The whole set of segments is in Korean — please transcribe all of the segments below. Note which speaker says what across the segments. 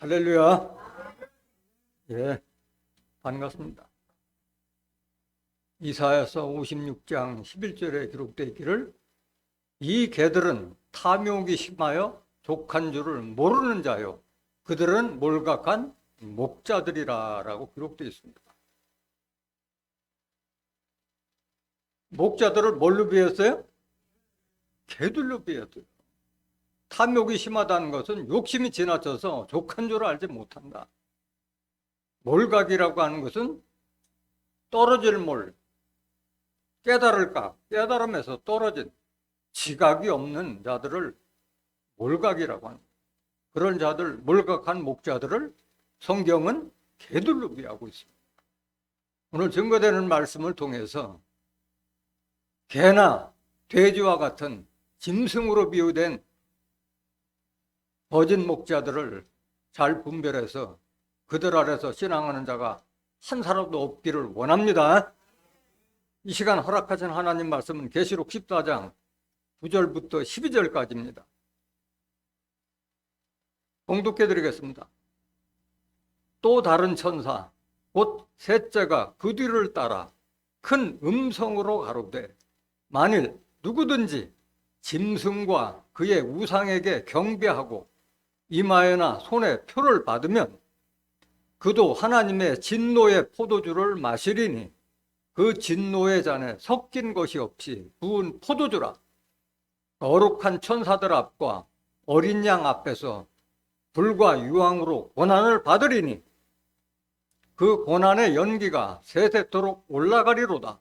Speaker 1: 할렐루야. 예, 반갑습니다. 이사야서 56장 11절에 기록되어 있기를 이 개들은 탐욕이 심하여 족한 줄을 모르는 자요 그들은 몰각한 목자들이라 라고 기록되어 있습니다. 목자들을 뭘로 비했어요? 개들로 비했어요. 탐욕이 심하다는 것은 욕심이 지나쳐서 족한 줄을 알지 못한다. 몰각이라고 하는 것은 떨어질 몰, 깨달을까, 깨달음에서 떨어진 지각이 없는 자들을 몰각이라고 합니다. 그런 자들, 몰각한 목자들을 성경은 개들로 비하고 있습니다. 오늘 증거되는 말씀을 통해서 개나 돼지와 같은 짐승으로 비유된 거짓 목자들을 잘 분별해서 그들 아래서 신앙하는 자가 한 사람도 없기를 원합니다. 이 시간 허락하신 하나님 말씀은 계시록 14장 9절부터 12절까지입니다. 봉독해 드리겠습니다. 또 다른 천사 곧 셋째가 그 뒤를 따라 큰 음성으로 가로되 만일 누구든지 짐승과 그의 우상에게 경배하고 이마에나 손에 표를 받으면 그도 하나님의 진노의 포도주를 마시리니 그 진노의 잔에 섞인 것이 없이 부은 포도주라. 거룩한 천사들 앞과 어린 양 앞에서 불과 유황으로 고난을 받으리니 그 고난의 연기가 세세토록 올라가리로다.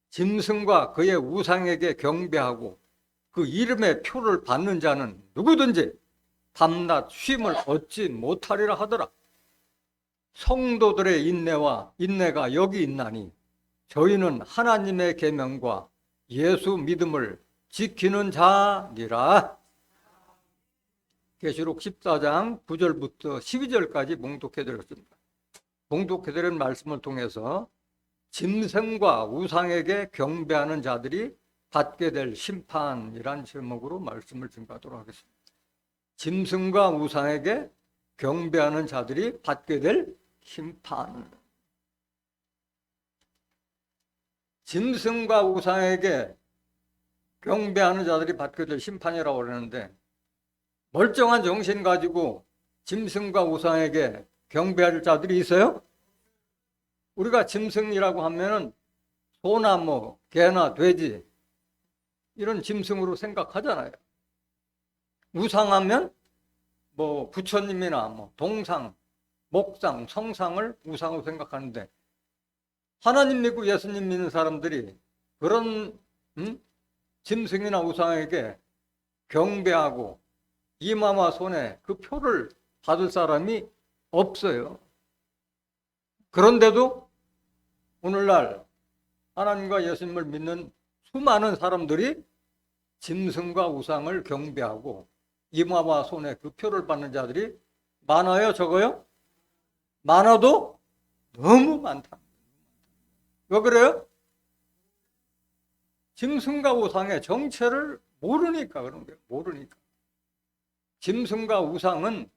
Speaker 1: 짐승과 그의 우상에게 경배하고 그 이름의 표를 받는 자는 누구든지 밤낮 쉼을 얻지 못하리라 하더라. 성도들의 인내가 여기 있나니 저희는 하나님의 계명과 예수 믿음을 지키는 자니라. 계시록 14장 9절부터 12절까지 봉독해 드렸습니다. 봉독해 드린 말씀을 통해서 짐승과 우상에게 경배하는 자들이 받게 될 심판이란 제목으로 말씀을 증거하도록 하겠습니다. 짐승과 우상에게 경배하는 자들이 받게 될 심판. 짐승과 우상에게 경배하는 자들이 받게 될 심판이라고 그러는데 멀쩡한 정신 가지고 짐승과 우상에게 경배할 자들이 있어요? 우리가 짐승이라고 하면은 소나 개나 돼지 이런 짐승으로 생각하잖아요. 우상하면 부처님이나 동상, 목상, 성상을 우상으로 생각하는데 하나님 믿고 예수님 믿는 사람들이 그런 짐승이나 우상에게 경배하고 이마와 손에 그 표를 받을 사람이 없어요. 그런데도 오늘날 하나님과 예수님을 믿는 수많은 사람들이 짐승과 우상을 경배하고 이마와 손에 그 표를 받는 자들이 많아요, 적어요? 많아도 너무 많다. 왜 그래요? 짐승과 우상의 정체를 모르니까 그런 거예요. 모르니까. 짐승과 우상은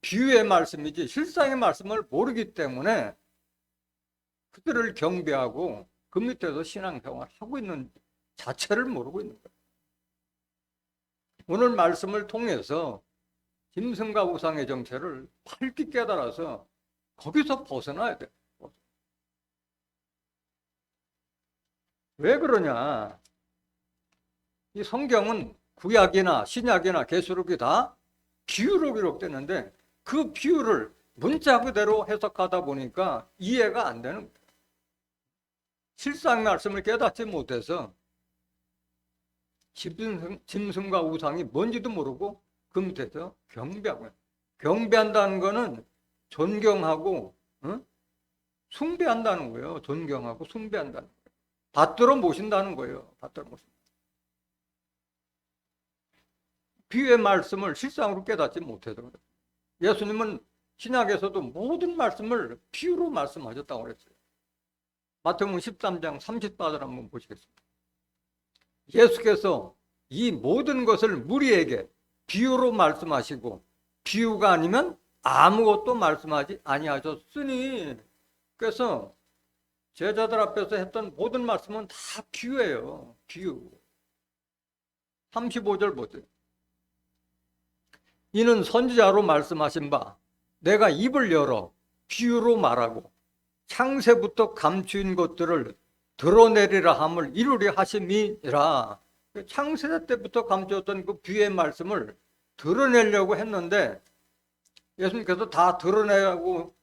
Speaker 1: 비유의 말씀이지 실상의 말씀을 모르기 때문에 그들을 경배하고 그 밑에서 신앙생활을 하고 있는 자체를 모르고 있는 거예요. 오늘 말씀을 통해서 짐승과 우상의 정체를 밝게 깨달아서 거기서 벗어나야 돼요. 왜 그러냐? 이 성경은 구약이나 신약이나 계시록이 다 비유로 기록됐는데 그 비유를 문자 그대로 해석하다 보니까 이해가 안 되는 거예요. 실상 말씀을 깨닫지 못해서 짐승과 우상이 뭔지도 모르고 그 밑에서 경배하고 경배한다는 거는 존경하고 숭배한다는 거예요. 존경하고 숭배한다는 거예요. 받들어 모신다는 거예요. 받들어 모신다. 비유의 말씀을 실상으로 깨닫지 못해서 그래요. 예수님은 신약에서도 모든 말씀을 비유로 말씀하셨다고 그랬어요. 마태복음 13장 30절을 한번 보시겠습니다. 예수께서 이 모든 것을 무리에게 비유로 말씀하시고 비유가 아니면 아무것도 말씀하지 아니하셨으니. 그래서 제자들 앞에서 했던 모든 말씀은 다 비유예요. 비유. 35절 보세요. 이는 선지자로 말씀하신 바 내가 입을 열어 비유로 말하고 창세부터 감추인 것들을 드러내리라 함을 이루리 하심이라. 창세 때부터 감추었던 그 비유의 말씀을 드러내려고 했는데 예수님께서 다 드러내고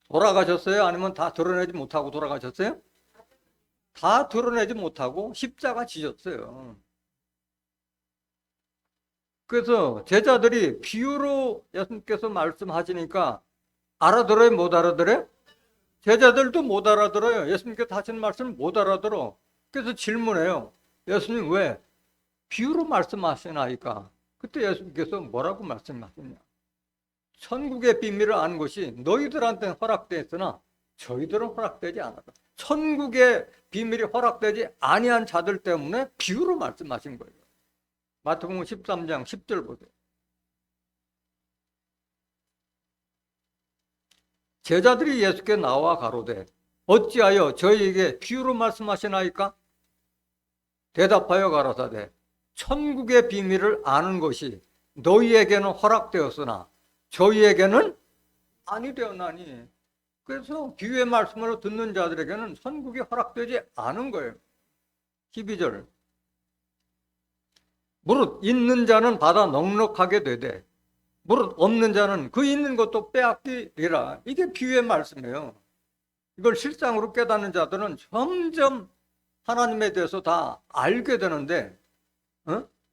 Speaker 1: 돌아가셨어요? 아니면 다 드러내지 못하고 돌아가셨어요? 다 드러내지 못하고 십자가 지셨어요. 그래서 제자들이 비유로 예수님께서 말씀하시니까 알아들어요? 못 알아들어요? 제자들도 못 알아들어요. 예수님께서 하시는 말씀을 못 알아들어. 그래서 질문해요. 예수님 왜 비유로 말씀하시나이까? 그때 예수님께서 뭐라고 말씀하셨냐? 천국의 비밀을 아는 것이 너희들한테는 허락되었으나 저희들은 허락되지 않았다. 천국의 비밀이 허락되지 아니한 자들 때문에 비유로 말씀하신 거예요. 마태복음 13장 10절 보세요. 제자들이 예수께 나와 가로되 어찌하여 저희에게 비유로 말씀하시나이까? 대답하여 가라사대 천국의 비밀을 아는 것이 너희에게는 허락되었으나 저희에게는 아니 되었나니. 그래서 비유의 말씀을 듣는 자들에게는 천국이 허락되지 않은 거예요. 12절 무릇 있는 자는 받아 넉넉하게 되되 무릇 없는 자는 그 있는 것도 빼앗기리라. 이게 비유의 말씀이에요. 이걸 실상으로 깨닫는 자들은 점점 하나님에 대해서 다 알게 되는데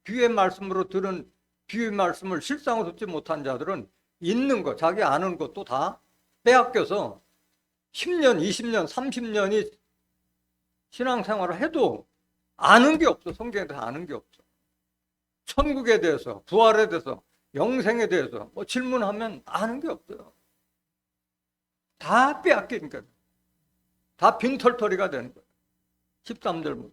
Speaker 1: 비유의 말씀으로 들은 비유의 말씀을 실상으로 듣지 못한 자들은 있는 것, 자기 아는 것도 다 빼앗겨서 10년, 20년, 30년이 신앙생활을 해도 아는 게 없어. 성경에 대해서 아는 게 없어. 천국에 대해서, 부활에 대해서, 영생에 대해서 뭐 질문하면 아는 게 없어요. 다 빼앗기니까. 다 빈털터리가 되는 거예요. 13절.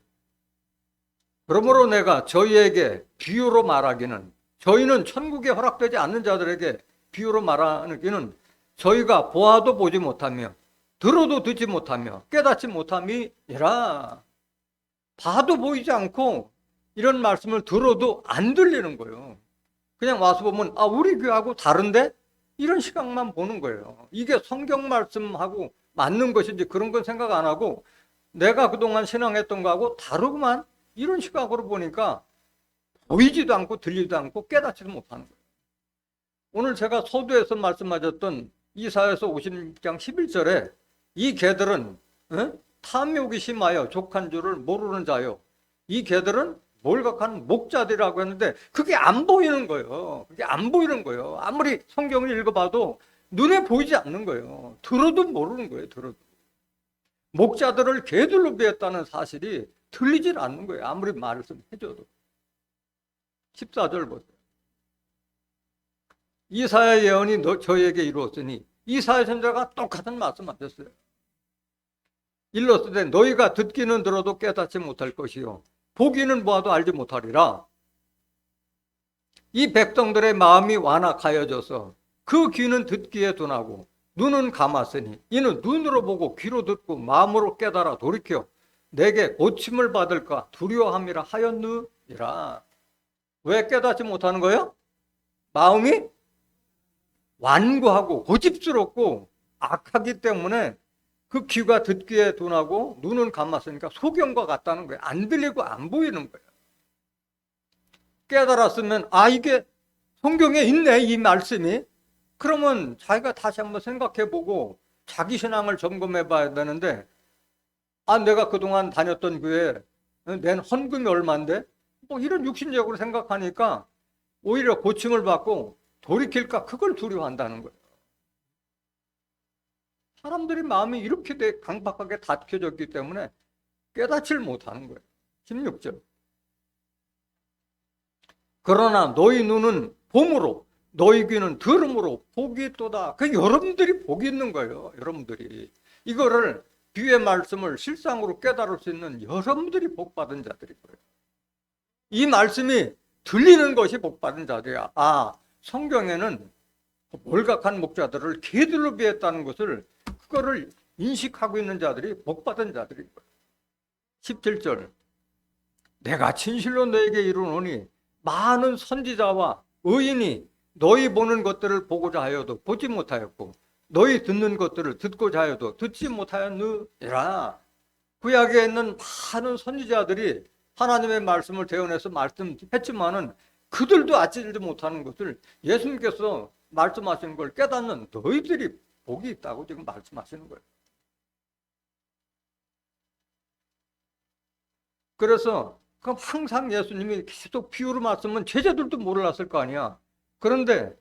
Speaker 1: 그러므로 내가 저희에게 비유로 말하기는 저희는 천국에 허락되지 않는 자들에게 비유로 말하기는 저희가 보아도 보지 못하며 들어도 듣지 못하며 깨닫지 못함이라. 봐도 보이지 않고 이런 말씀을 들어도 안 들리는 거예요. 그냥 와서 보면 아 우리 교회하고 다른데? 이런 시각만 보는 거예요. 이게 성경 말씀하고 맞는 것인지 그런 건 생각 안 하고 내가 그동안 신앙했던 거하고 다르구만 이런 시각으로 보니까 보이지도 않고 들리지도 않고 깨닫지도 못하는 거예요. 오늘 제가 서두에서 말씀하셨던 이사야서 50장 11절에 이 개들은 탐욕이 심하여 족한 줄을 모르는 자요. 이 개들은 몰각한 목자들이라고 했는데 그게 안 보이는 거예요. 그게 안 보이는 거예요. 아무리 성경을 읽어봐도 눈에 보이지 않는 거예요. 들어도 모르는 거예요. 들어도. 목자들을 개들로 비했다는 사실이 들리질 않는 거예요. 아무리 말을 해줘도. 14절 보세요. 이사야 예언이 저희에게 이루었으니 이사야 선지자가 똑같은 말씀하셨어요. 일렀으되 너희가 듣기는 들어도 깨닫지 못할 것이요 보기는 보아도 알지 못하리라. 이 백성들의 마음이 완악하여져서 그 귀는 듣기에 둔하고 눈은 감았으니 이는 눈으로 보고 귀로 듣고 마음으로 깨달아 돌이켜 내게 고침을 받을까 두려워함이라 하였느니라. 왜 깨닫지 못하는 거예요? 마음이 완고하고 고집스럽고 악하기 때문에 그 귀가 듣기에 둔하고 눈은 감았으니까 소경과 같다는 거예요. 안 들리고 안 보이는 거예요. 깨달았으면 아 이게 성경에 있네 이 말씀이. 그러면 자기가 다시 한번 생각해보고 자기 신앙을 점검해 봐야 되는데 아 내가 그동안 다녔던 교회 낸 헌금이 얼마인데 뭐 이런 육신적으로 생각하니까 오히려 고침을 받고 돌이킬까 그걸 두려워한다는 거예요. 사람들이 마음이 이렇게 강박하게 닫혀졌기 때문에 깨닫지를 못하는 거예요. 16절. 그러나 너희 눈은 봄으로 너희 귀는 들음으로 복이 있도다. 그 여러분들이 복이 있는 거예요. 여러분들이. 이거를 비유의 말씀을 실상으로 깨달을 수 있는 여러분들이 복받은 자들일 거예요. 이 말씀이 들리는 것이 복받은 자들이야. 아 성경에는 몰각한 목자들을 개들로 비했다는 것을 그거를 인식하고 있는 자들이 복받은 자들인 거예요. 17절 내가 진실로 너에게 이르노니 많은 선지자와 의인이 너희 보는 것들을 보고자 하여도 보지 못하였고 너희 듣는 것들을 듣고자 하여도 듣지 못하였느니라. 구약에 있는 많은 선지자들이 하나님의 말씀을 대언해서 말씀했지만은 그들도 알지도 못하는 것을 예수님께서 말씀하시는 걸 깨닫는 너희들이 복이 있다고 지금 말씀하시는 거예요. 그래서 그럼 항상 예수님이 계속 비유로 말씀은 제자들도 몰랐을 거 아니야. 그런데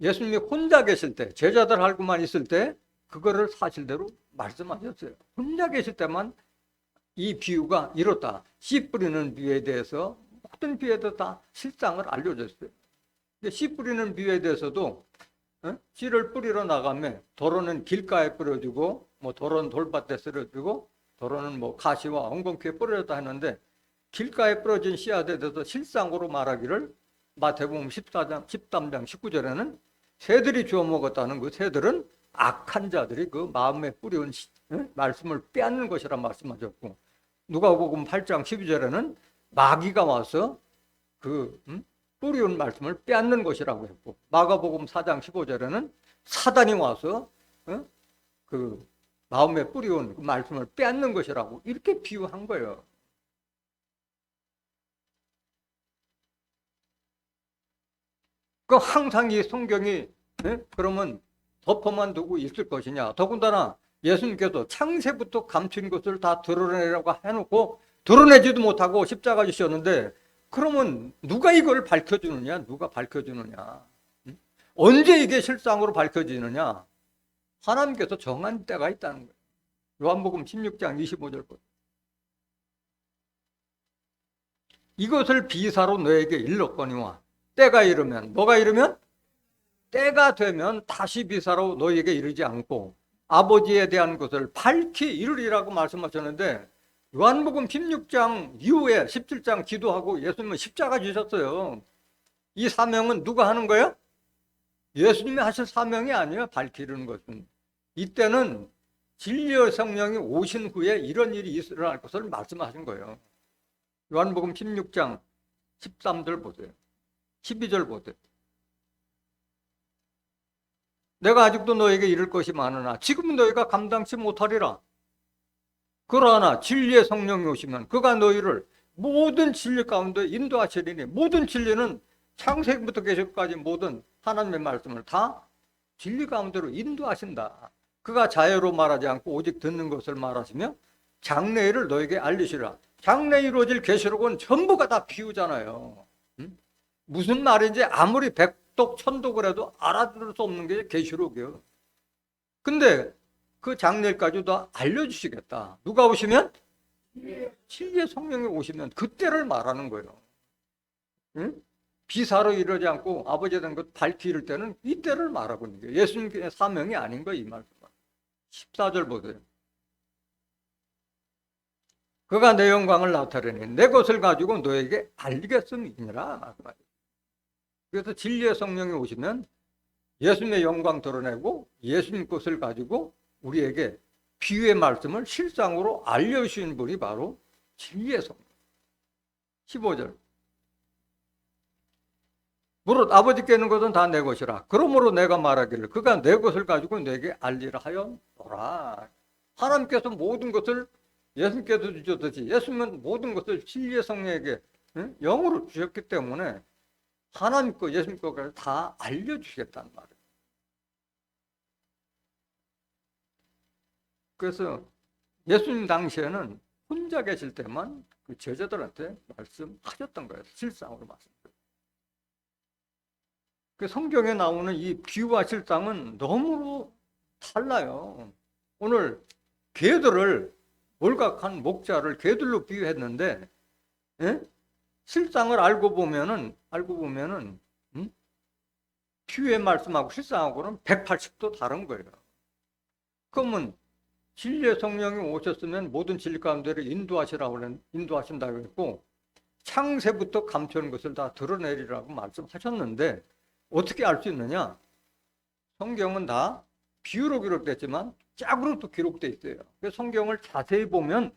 Speaker 1: 예수님이 혼자 계실 때, 제자들하고만 있을 때 그거를 사실대로 말씀하셨어요. 혼자 계실 때만 이 비유가 이렇다. 씨 뿌리는 비유에 대해서 모든 비유에 대해서 다 실상을 알려줬어요. 씨 뿌리는 비유에 대해서도 씨를 뿌리러 나가면 도로는 길가에 뿌려주고 뭐 도로는 돌밭에 뿌려주고 도로는 뭐 가시와 엉겅퀴에 뿌려졌다 했는데 길가에 뿌려진 씨앗에 대해서 실상으로 말하기를 마태복음 13장 19절에는 새들이 주워 먹었다는 그 새들은 악한 자들이 그 마음에 뿌려온 말씀을 빼앗는 것이라 말씀하셨고 누가복음 8장 12절에는 마귀가 와서 그 뿌리온 말씀을 빼앗는 것이라고 했고 마가복음 4장 15절에는 사단이 와서 그 마음에 뿌리온 그 말씀을 빼앗는 것이라고 이렇게 비유한 거예요. 그 항상 이 성경이 그러면 덮어만 두고 있을 것이냐. 더군다나 예수님께서 창세부터 감춘 것을 다 드러내라고 해놓고 드러내지도 못하고 십자가 지셨는데 그러면 누가 이걸 밝혀주느냐? 누가 밝혀주느냐? 언제 이게 실상으로 밝혀지느냐? 하나님께서 정한 때가 있다는 거예요. 요한복음 16장 25절 보세요. 이것을 비사로 너에게 일렀거니와 때가 이르면 뭐가 이르면? 때가 되면 다시 비사로 너에게 이르지 않고 아버지에 대한 것을 밝히 이르리라고 말씀하셨는데 요한복음 16장 이후에 17장 기도하고 예수님은 십자가 지셨어요. 이 사명은 누가 하는 거예요? 예수님이 하실 사명이 아니에요. 밝히 이르는 것은. 이때는 진리의 성령이 오신 후에 이런 일이 일어날 것을 말씀하신 거예요. 요한복음 16장 13절 보세요. 12절 보세요. 내가 아직도 너에게 이를 것이 많으나 지금은 너희가 감당치 못하리라. 그러나 진리의 성령이 오시면 그가 너희를 모든 진리 가운데 인도하시리니 모든 진리는 창세기부터 계시까지 모든 하나님의 말씀을 다 진리 가운데로 인도하신다. 그가 자유로 말하지 않고 오직 듣는 것을 말하시며 장래일을 너에게 알리시라. 장래 이루어질 계시록은 전부가 다 비유잖아요. 무슨 말인지 아무리 백독 천독을 해도 알아들을 수 없는 게 계시록이에요. 근데 그 장래일까지도 알려주시겠다. 누가 오시면? 진리의 성령이 오시면 그때를 말하는 거예요. 응? 비사로 이르지 않고 아버지에 대한 것 밝히 이를 때는 이때를 말하고 있는 거예요. 예수님의 사명이 아닌 거예요. 이 말씀. 14절 보세요. 그가 내 영광을 나타내니 내 것을 가지고 너에게 알리겠음이니라. 그래서 진리의 성령이 오시면 예수님의 영광 드러내고 예수님 것을 가지고 우리에게 비유의 말씀을 실상으로 알려주신 분이 바로 진리의 성령. 15절. 무릇 아버지께 있는 것은 다 내 것이라. 그러므로 내가 말하기를 그가 내 것을 가지고 내게 알리라 하였노라. 하나님께서 모든 것을 예수님께서 주셨듯이 예수님은 모든 것을 진리의 성령에게 영으로 주셨기 때문에 하나님 거 예수님 거까지 다 알려주시겠다는 말이에요. 그래서 예수님 당시에는 혼자 계실 때만 그 제자들한테 말씀하셨던 거예요. 실상으로 말씀. 그 성경에 나오는 이 비유와 실상은 너무로 달라요. 오늘 개들을 몰각한 목자를 개들로 비유했는데 실상을 알고 보면은 비유의 말씀하고 실상하고는 180도 다른 거예요. 그러면 진리의 성령이 오셨으면 모든 진리 가운데를 인도하신다고 했고 창세부터 감춰놓은 것을 다 드러내리라고 말씀하셨는데 어떻게 알 수 있느냐? 성경은 다 비유로 기록됐지만 짝으로 또 기록돼 있어요. 그래서 성경을 자세히 보면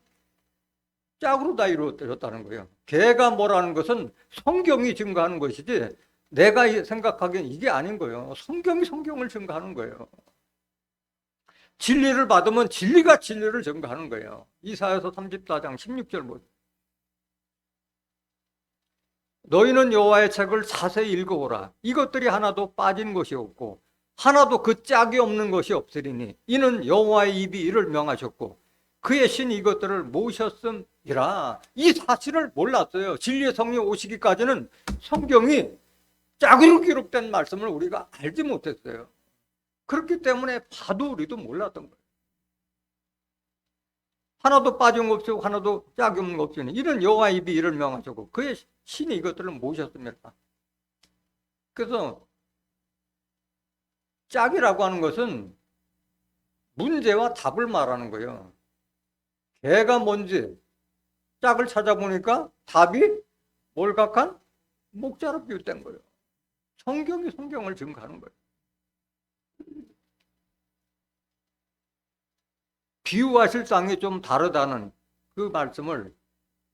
Speaker 1: 짝으로 다 이루어졌다는 거예요. 개가 뭐라는 것은 성경이 증거하는 것이지 내가 생각하기엔 이게 아닌 거예요. 성경이 성경을 증거하는 거예요. 진리를 받으면 진리가 진리를 증거하는 거예요. 이사야서 34장 16절 보세요. 너희는 여호와의 책을 자세히 읽어오라. 이것들이 하나도 빠진 것이 없고 하나도 그 짝이 없는 것이 없으리니 이는 여호와의 입이 이를 명하셨고 그의 신이 이것들을 모셨음이라. 이 사실을 몰랐어요. 진리의 성령 오시기까지는 성경이 짝으로 기록된 말씀을 우리가 알지 못했어요. 그렇기 때문에 봐도 우리도 몰랐던 거예요. 하나도 빠진 것 없고 하나도 짝이 없는 것 없으니 이는 여호와의 입이 이를 명하셨고 그의 신이 이것들을 모셨습니다. 그래서 짝이라고 하는 것은 문제와 답을 말하는 거예요. 개가 뭔지 짝을 찾아보니까 답이 몰각한 목자로 비유된 거예요. 성경이 성경을 증거하는 거예요. 비유와 실상이 좀 다르다는 그 말씀을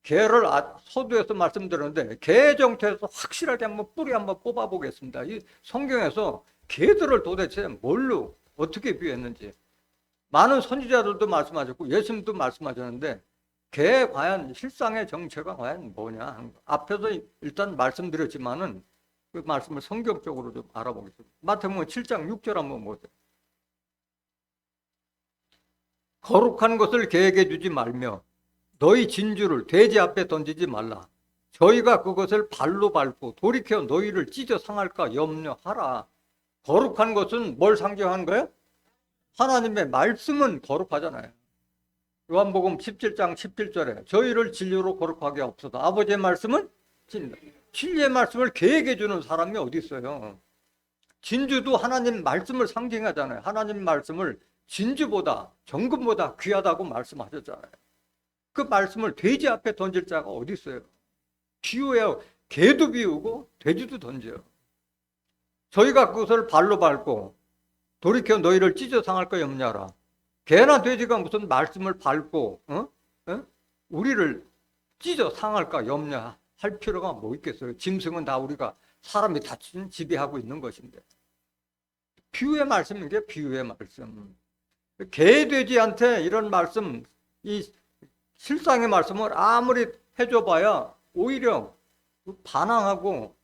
Speaker 1: 개를 서두에서 말씀드렸는데 개의 정체에서 확실하게 한번 뿌리 한번 뽑아보겠습니다. 이 성경에서 개들을 도대체 뭘로 어떻게 비유했는지 많은 선지자들도 말씀하셨고 예수님도 말씀하셨는데 개의 과연 실상의 정체가 과연 뭐냐 하는 거. 앞에서 일단 말씀드렸지만은 그 말씀을 성경적으로 좀 알아보겠습니다. 마태복음 7장 6절 한번 보세요. 거룩한 것을 개에게 주지 말며 너희 진주를 돼지 앞에 던지지 말라. 저희가 그것을 발로 밟고 돌이켜 너희를 찢어 상할까 염려하라. 거룩한 것은 뭘 상징하는 거예요? 하나님의 말씀은 거룩하잖아요. 요한복음 17장 17절에 저희를 진리로 거룩하게 하옵소서. 아버지의 말씀은 진리다. 진리의 말씀을 개에게 주는 사람이 어디 있어요? 진주도 하나님 말씀을 상징하잖아요. 하나님 말씀을 진주보다 정금보다 귀하다고 말씀하셨잖아요. 그 말씀을 돼지 앞에 던질 자가 어디 있어요? 비유해요. 개도 비우고 돼지도 던져요. 저희가 그것을 발로 밟고 돌이켜 너희를 찢어 상할 거 염려하라. 개나 돼지가 무슨 말씀을 밟고 우리를 찢어 상할까 염려할 필요가 뭐 있겠어요? 짐승은 다 우리가 사람이 다 지배하고 있는 것인데. 비유의 말씀인 게 비유의 말씀. 개, 돼지한테 이런 말씀, 이 실상의 말씀을 아무리 해줘봐야 오히려 반항하고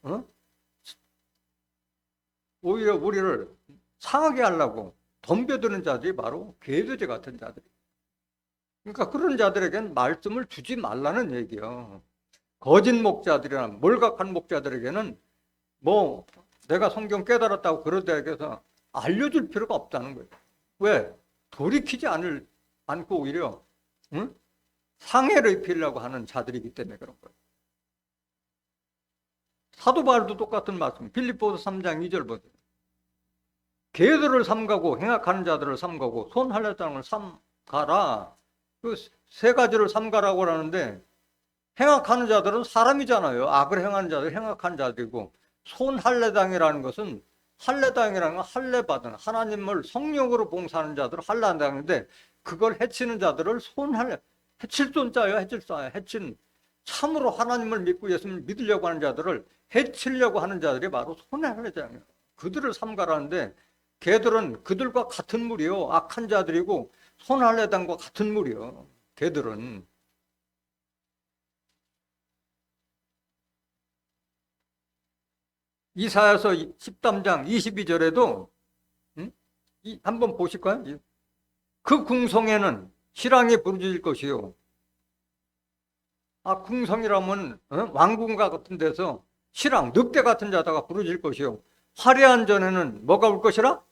Speaker 1: 오히려 우리를 상하게 하려고 덤벼드는 자들이 바로 개, 돼지 같은 자들. 그러니까 그런 자들에게는 말씀을 주지 말라는 얘기예요. 거짓 목자들이나 몰각한 목자들에게는 뭐 내가 성경 깨달았다고 그런 데에게서 알려줄 필요가 없다는 거예요. 왜? 돌이키지 않고 오히려 상해를 입히려고 하는 자들이기 때문에 그런 거예요. 사도 바울도 똑같은 말씀. 빌립보서 3장 2절 보세요. 개들을 삼가고 행악하는 자들을 삼가고 손 할례장을 삼가라. 그 세 가지를 삼가라고 하는데 행악하는 자들은 사람이잖아요. 악을 행하는 자들 행악한 자들이고 손 할례장이라는 것은 할례당이라는 건 할례받은 하나님을 성령으로 봉사하는 자들을 할례당인데 그걸 해치는 자들을 손할례 해칠 손자예요. 해칠 손자예요. 해친 참으로 하나님을 믿고 예수님을 믿으려고 하는 자들을 해치려고 하는 자들이 바로 손할례장이에요. 그들을 삼가라는데 개들은 그들과 같은 물이요. 악한 자들이고 손할례당과 같은 물이요. 개들은. 이사야서 13장 22절에도 한번 보실까요? 그 궁성에는 실랑이 부르짖을 것이요. 궁성이라면 왕궁과 같은 데서 실랑, 늑대 같은 자다가 부르짖을 것이요. 화려한 전에는 뭐가 울 것이라?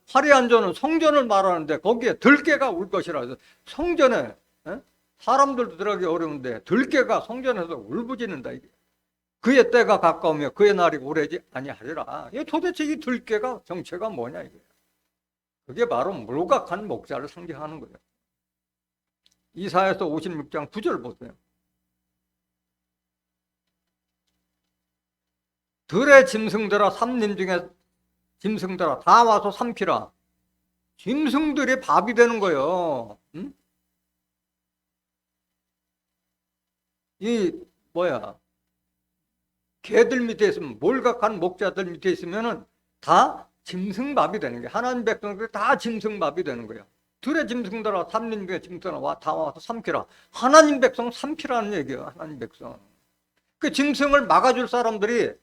Speaker 1: 화려한 전은 성전을 말하는데 거기에 들깨가 울 것이라. 성전에 사람들도 들어가기 어려운데 들깨가 성전에서 울부짖는다 이게. 그의 때가 가까우며 그의 날이 오래지 아니하리라. 도대체 이 들깨가 정체가 뭐냐 이거예요. 그게 바로 몰각한 목자를 상징하는 거예요. 이사야서 56장 9절 보세요. 들의 짐승들아 삼림 중에 짐승들아 다 와서 삼키라. 짐승들이 밥이 되는 거예요. 응? 이 뭐야 개들 밑에 있으면 몰각한 목자들 밑에 있으면은 다 짐승밥이 되는 거야. 하나님 백성들이 다 짐승밥이 되는 거야. 들의 짐승들아 삼림의 짐승들아 다 와서 삼키라. 하나님 백성 삼키라는 얘기예요. 하나님 백성. 그 짐승을 막아줄 사람들이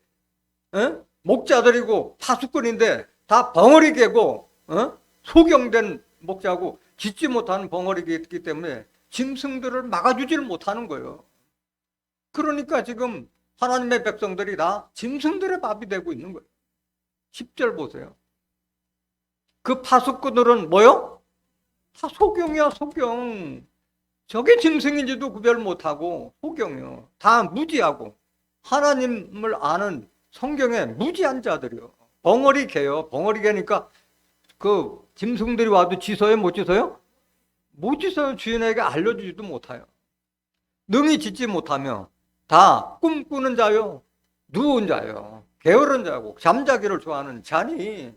Speaker 1: 목자들이고 파수꾼인데 다 벙어리 개고 소경된 목자고 짖지 못하는 벙어리 개이기 때문에 짐승들을 막아주지를 못하는 거예요. 그러니까 지금 하나님의 백성들이 다 짐승들의 밥이 되고 있는 거예요. 10절 보세요. 그 파수꾼들은 뭐요? 다 소경이야, 소경. 저게 짐승인지도 구별 못하고 소경이요. 다 무지하고 하나님을 아는 성경에 무지한 자들이요. 벙어리 개요. 벙어리 개니까 그 짐승들이 와도 짖어요? 못 짖어요? 못 짖어요. 주인에게 알려주지도 못해요. 능히 짖지 못하며 다 꿈꾸는 자요. 누운 자요. 게으른 자고 잠자기를 좋아하는 자니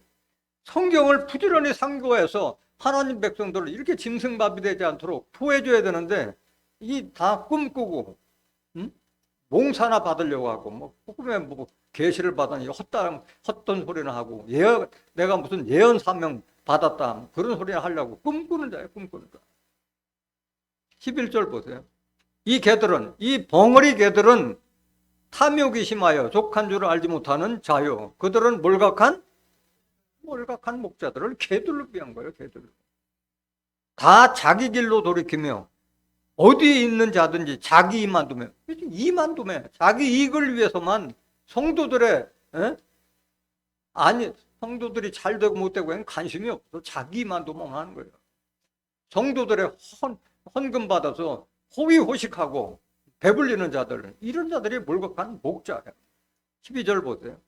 Speaker 1: 성경을 부지런히 상고해서 하나님 백성들을 이렇게 짐승밥이 되지 않도록 보호해줘야 되는데 이 다 꿈꾸고 몽사나 받으려고 하고 뭐 꿈에 뭐 계시를 받으니 헛된 소리나 하고 내가 무슨 예언 사명 받았다 그런 소리나 하려고 꿈꾸는 자예요. 꿈꾸는 자. 11절 보세요. 이 개들은 이 벙어리 개들은 탐욕이 심하여 족한 줄을 알지 못하는 자요. 그들은 몰각한 목자들을 개들로 비한 거예요. 개들로. 다 자기 길로 돌이키며 어디에 있는 자든지 자기 이만 두며 자기 이익을 위해서만 성도들의 성도들이 잘 되고 못 되고 관심이 없어. 자기 이만 두면 하는 거예요. 성도들의 헌금 받아서 호의호식하고 배불리는 자들, 이런 자들이 몰각한 목자예요. 12절 보세요.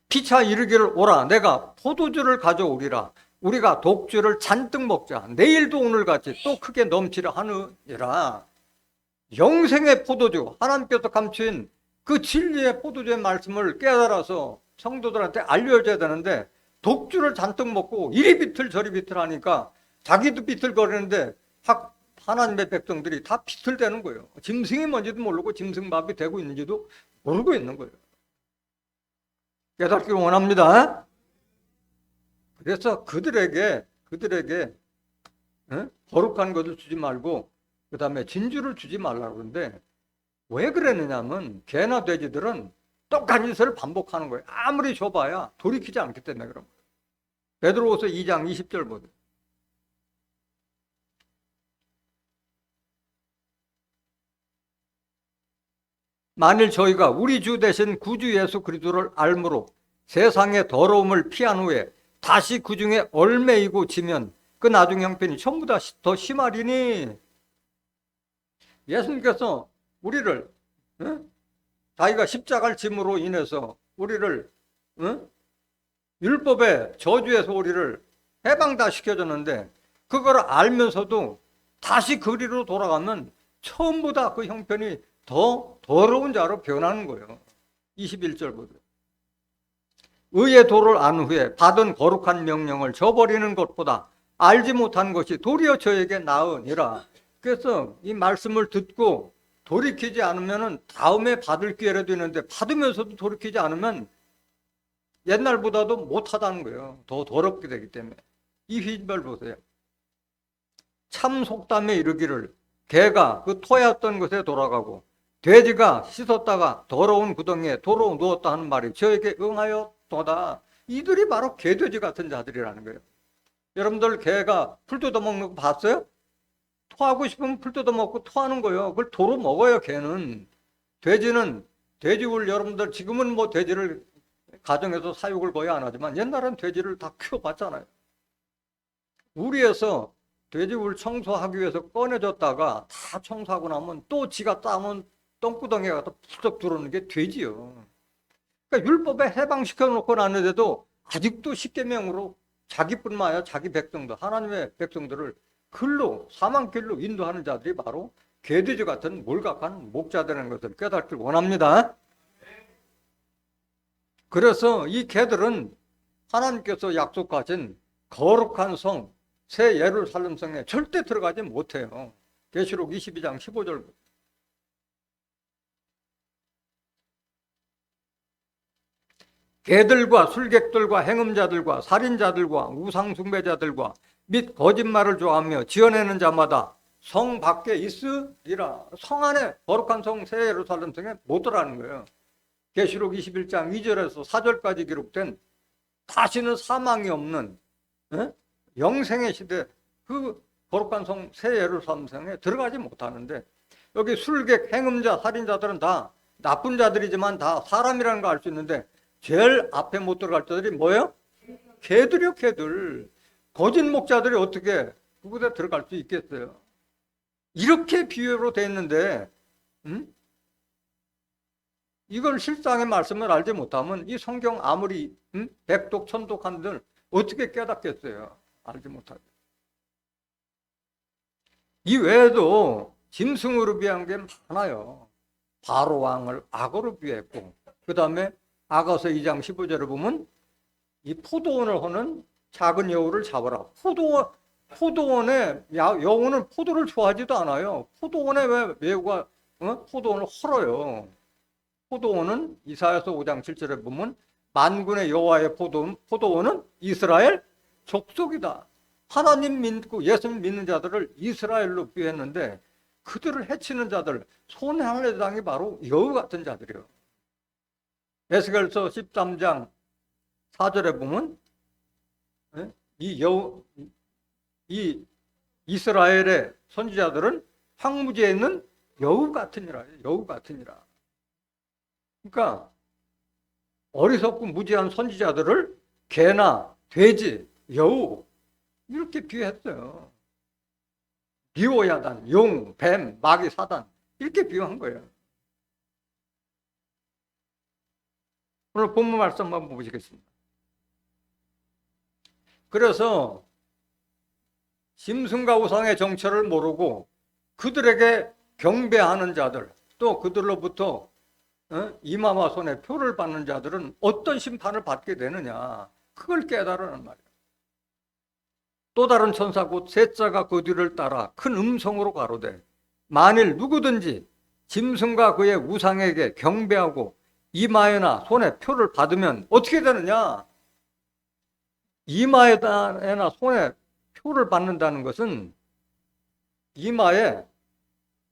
Speaker 1: 피차 이르기를 오라 내가 포도주를 가져오리라. 우리가 독주를 잔뜩 먹자. 내일도 오늘같이 또 크게 넘치려 하느니라. 영생의 포도주, 하나님께서 감추인 그 진리의 포도주의 말씀을 깨달아서 성도들한테 알려줘야 되는데 독주를 잔뜩 먹고 이리 비틀 저리 비틀 하니까 자기도 비틀거리는데 하나님의 백성들이 다 비틀대는 거예요. 짐승이 뭔지도 모르고 짐승밥이 되고 있는지도 모르고 있는 거예요. 깨닫기를 원합니다. 그래서 그들에게 거룩한 것을 주지 말고 그 다음에 진주를 주지 말라고 그러는데 왜 그랬느냐면 개나 돼지들은 똑같은 짓을 반복하는 거예요. 아무리 줘봐야 돌이키지 않기 때문에 그런 거예요. 베드로후서 2장 20절 보세요. 만일 저희가 우리 주 대신 구주 예수 그리스도를 알므로 세상의 더러움을 피한 후에 다시 그 중에 얽매이고 지면 그 나중 형편이 전부 다 더 심하리니. 예수님께서 우리를 자기가 십자가를 짐으로 인해서 우리를 율법의 저주에서 우리를 해방 다 시켜줬는데 그걸 알면서도 다시 그리로 돌아가면 처음보다 그 형편이 더 더러운 자로 변하는 거예요. 21절 보세요. 의의 도를 안 후에 받은 거룩한 명령을 저버리는 것보다 알지 못한 것이 도리어 저에게 나으니라. 그래서 이 말씀을 듣고 돌이키지 않으면 다음에 받을 기회라도 있는데 받으면서도 돌이키지 않으면 옛날보다도 못하다는 거예요. 더 더럽게 되기 때문에. 이 휘절 보세요. 참 속담에 이르기를 개가 그 토했던 곳에 돌아가고 돼지가 씻었다가 더러운 구덩이에 도로 누웠다 하는 말이 저에게 응하였도다. 이들이 바로 개돼지 같은 자들이라는 거예요. 여러분들 개가 풀 뜯어먹는 거 봤어요? 토하고 싶으면 풀 뜯어먹고 토하는 거예요. 그걸 도로 먹어요. 개는. 돼지는 돼지울 여러분들 지금은 뭐 돼지를 가정에서 사육을 거의 안 하지만 옛날엔 돼지를 다 키워봤잖아요. 우리에서 돼지울 청소하기 위해서 꺼내줬다가 다 청소하고 나면 또 지가 따면 똥구덩이에 가서 푸쩍 들어오는 게 돼지요. 그러니까 율법에 해방시켜 놓고 나는데도 아직도 십계명으로 자기뿐만 아니라 자기 백성들, 하나님의 백성들을 사망길로 인도하는 자들이 바로 개돼지 같은 몰각한 목자되는 것을 깨닫길 원합니다. 그래서 이 개들은 하나님께서 약속하신 거룩한 성, 새 예루살렘 성에 절대 들어가지 못해요. 계시록 22장 15절. 개들과 술객들과 행음자들과 살인자들과 우상숭배자들과 및 거짓말을 좋아하며 지어내는 자마다 성 밖에 있으리라. 성 안에 거룩한 성 새 예루살렘 성에 못 들어가는 거예요. 계시록 21장 2절에서 4절까지 기록된 다시는 사망이 없는 영생의 시대, 그 거룩한 성 새 예루살렘 성에 들어가지 못하는데, 여기 술객, 행음자, 살인자들은 다 나쁜 자들이지만 다 사람이라는 거 알 수 있는데, 제일 앞에 못 들어갈 자들이 뭐예요? 개들이요, 개들. 거짓 목자들이 어떻게 그곳에 들어갈 수 있겠어요? 이렇게 비유로 돼 있는데, 이걸 실상의 말씀을 알지 못하면 이 성경 아무리 백독 천독한들 어떻게 깨닫겠어요? 알지 못하죠. 이 외에도 짐승으로 비한 게 많아요. 바로 왕을 악어로 비했고, 그 다음에 아가서 2장 15절을 보면 이 포도원을 하는 작은 여우를 잡아라. 포도원에 여우는 포도를 좋아하지도 않아요. 포도원에 왜 여우가 포도원을 헐어요? 포도원은 이사야서 5장 7절에 보면 만군의 여호와의 포도원은 이스라엘 족속이다. 하나님 믿고 예수님 믿는 자들을 이스라엘로 비했는데, 그들을 해치는 자들, 손해할 대상이 바로 여우 같은 자들이에요. 에스겔서 13장 4절에 보면 이 이스라엘의 선지자들은 황무지에 있는 여우 같으니라. 여우 같으니라. 그러니까 어리석고 무지한 선지자들을 개나 돼지, 여우 이렇게 비유했어요. 리오야단, 용, 뱀, 마귀, 사단 이렇게 비유한 거예요. 오늘 본문 말씀 한번 보시겠습니다. 그래서 짐승과 우상의 정체를 모르고 그들에게 경배하는 자들, 또 그들로부터 이마와 손에 표를 받는 자들은 어떤 심판을 받게 되느냐, 그걸 깨달으란 말이에요. 또 다른 천사 곧 셋자가 그 뒤를 따라 큰 음성으로 가로되, 만일 누구든지 짐승과 그의 우상에게 경배하고 이마에나 손에 표를 받으면 어떻게 되느냐? 이마에나 손에 표를 받는다는 것은 이마에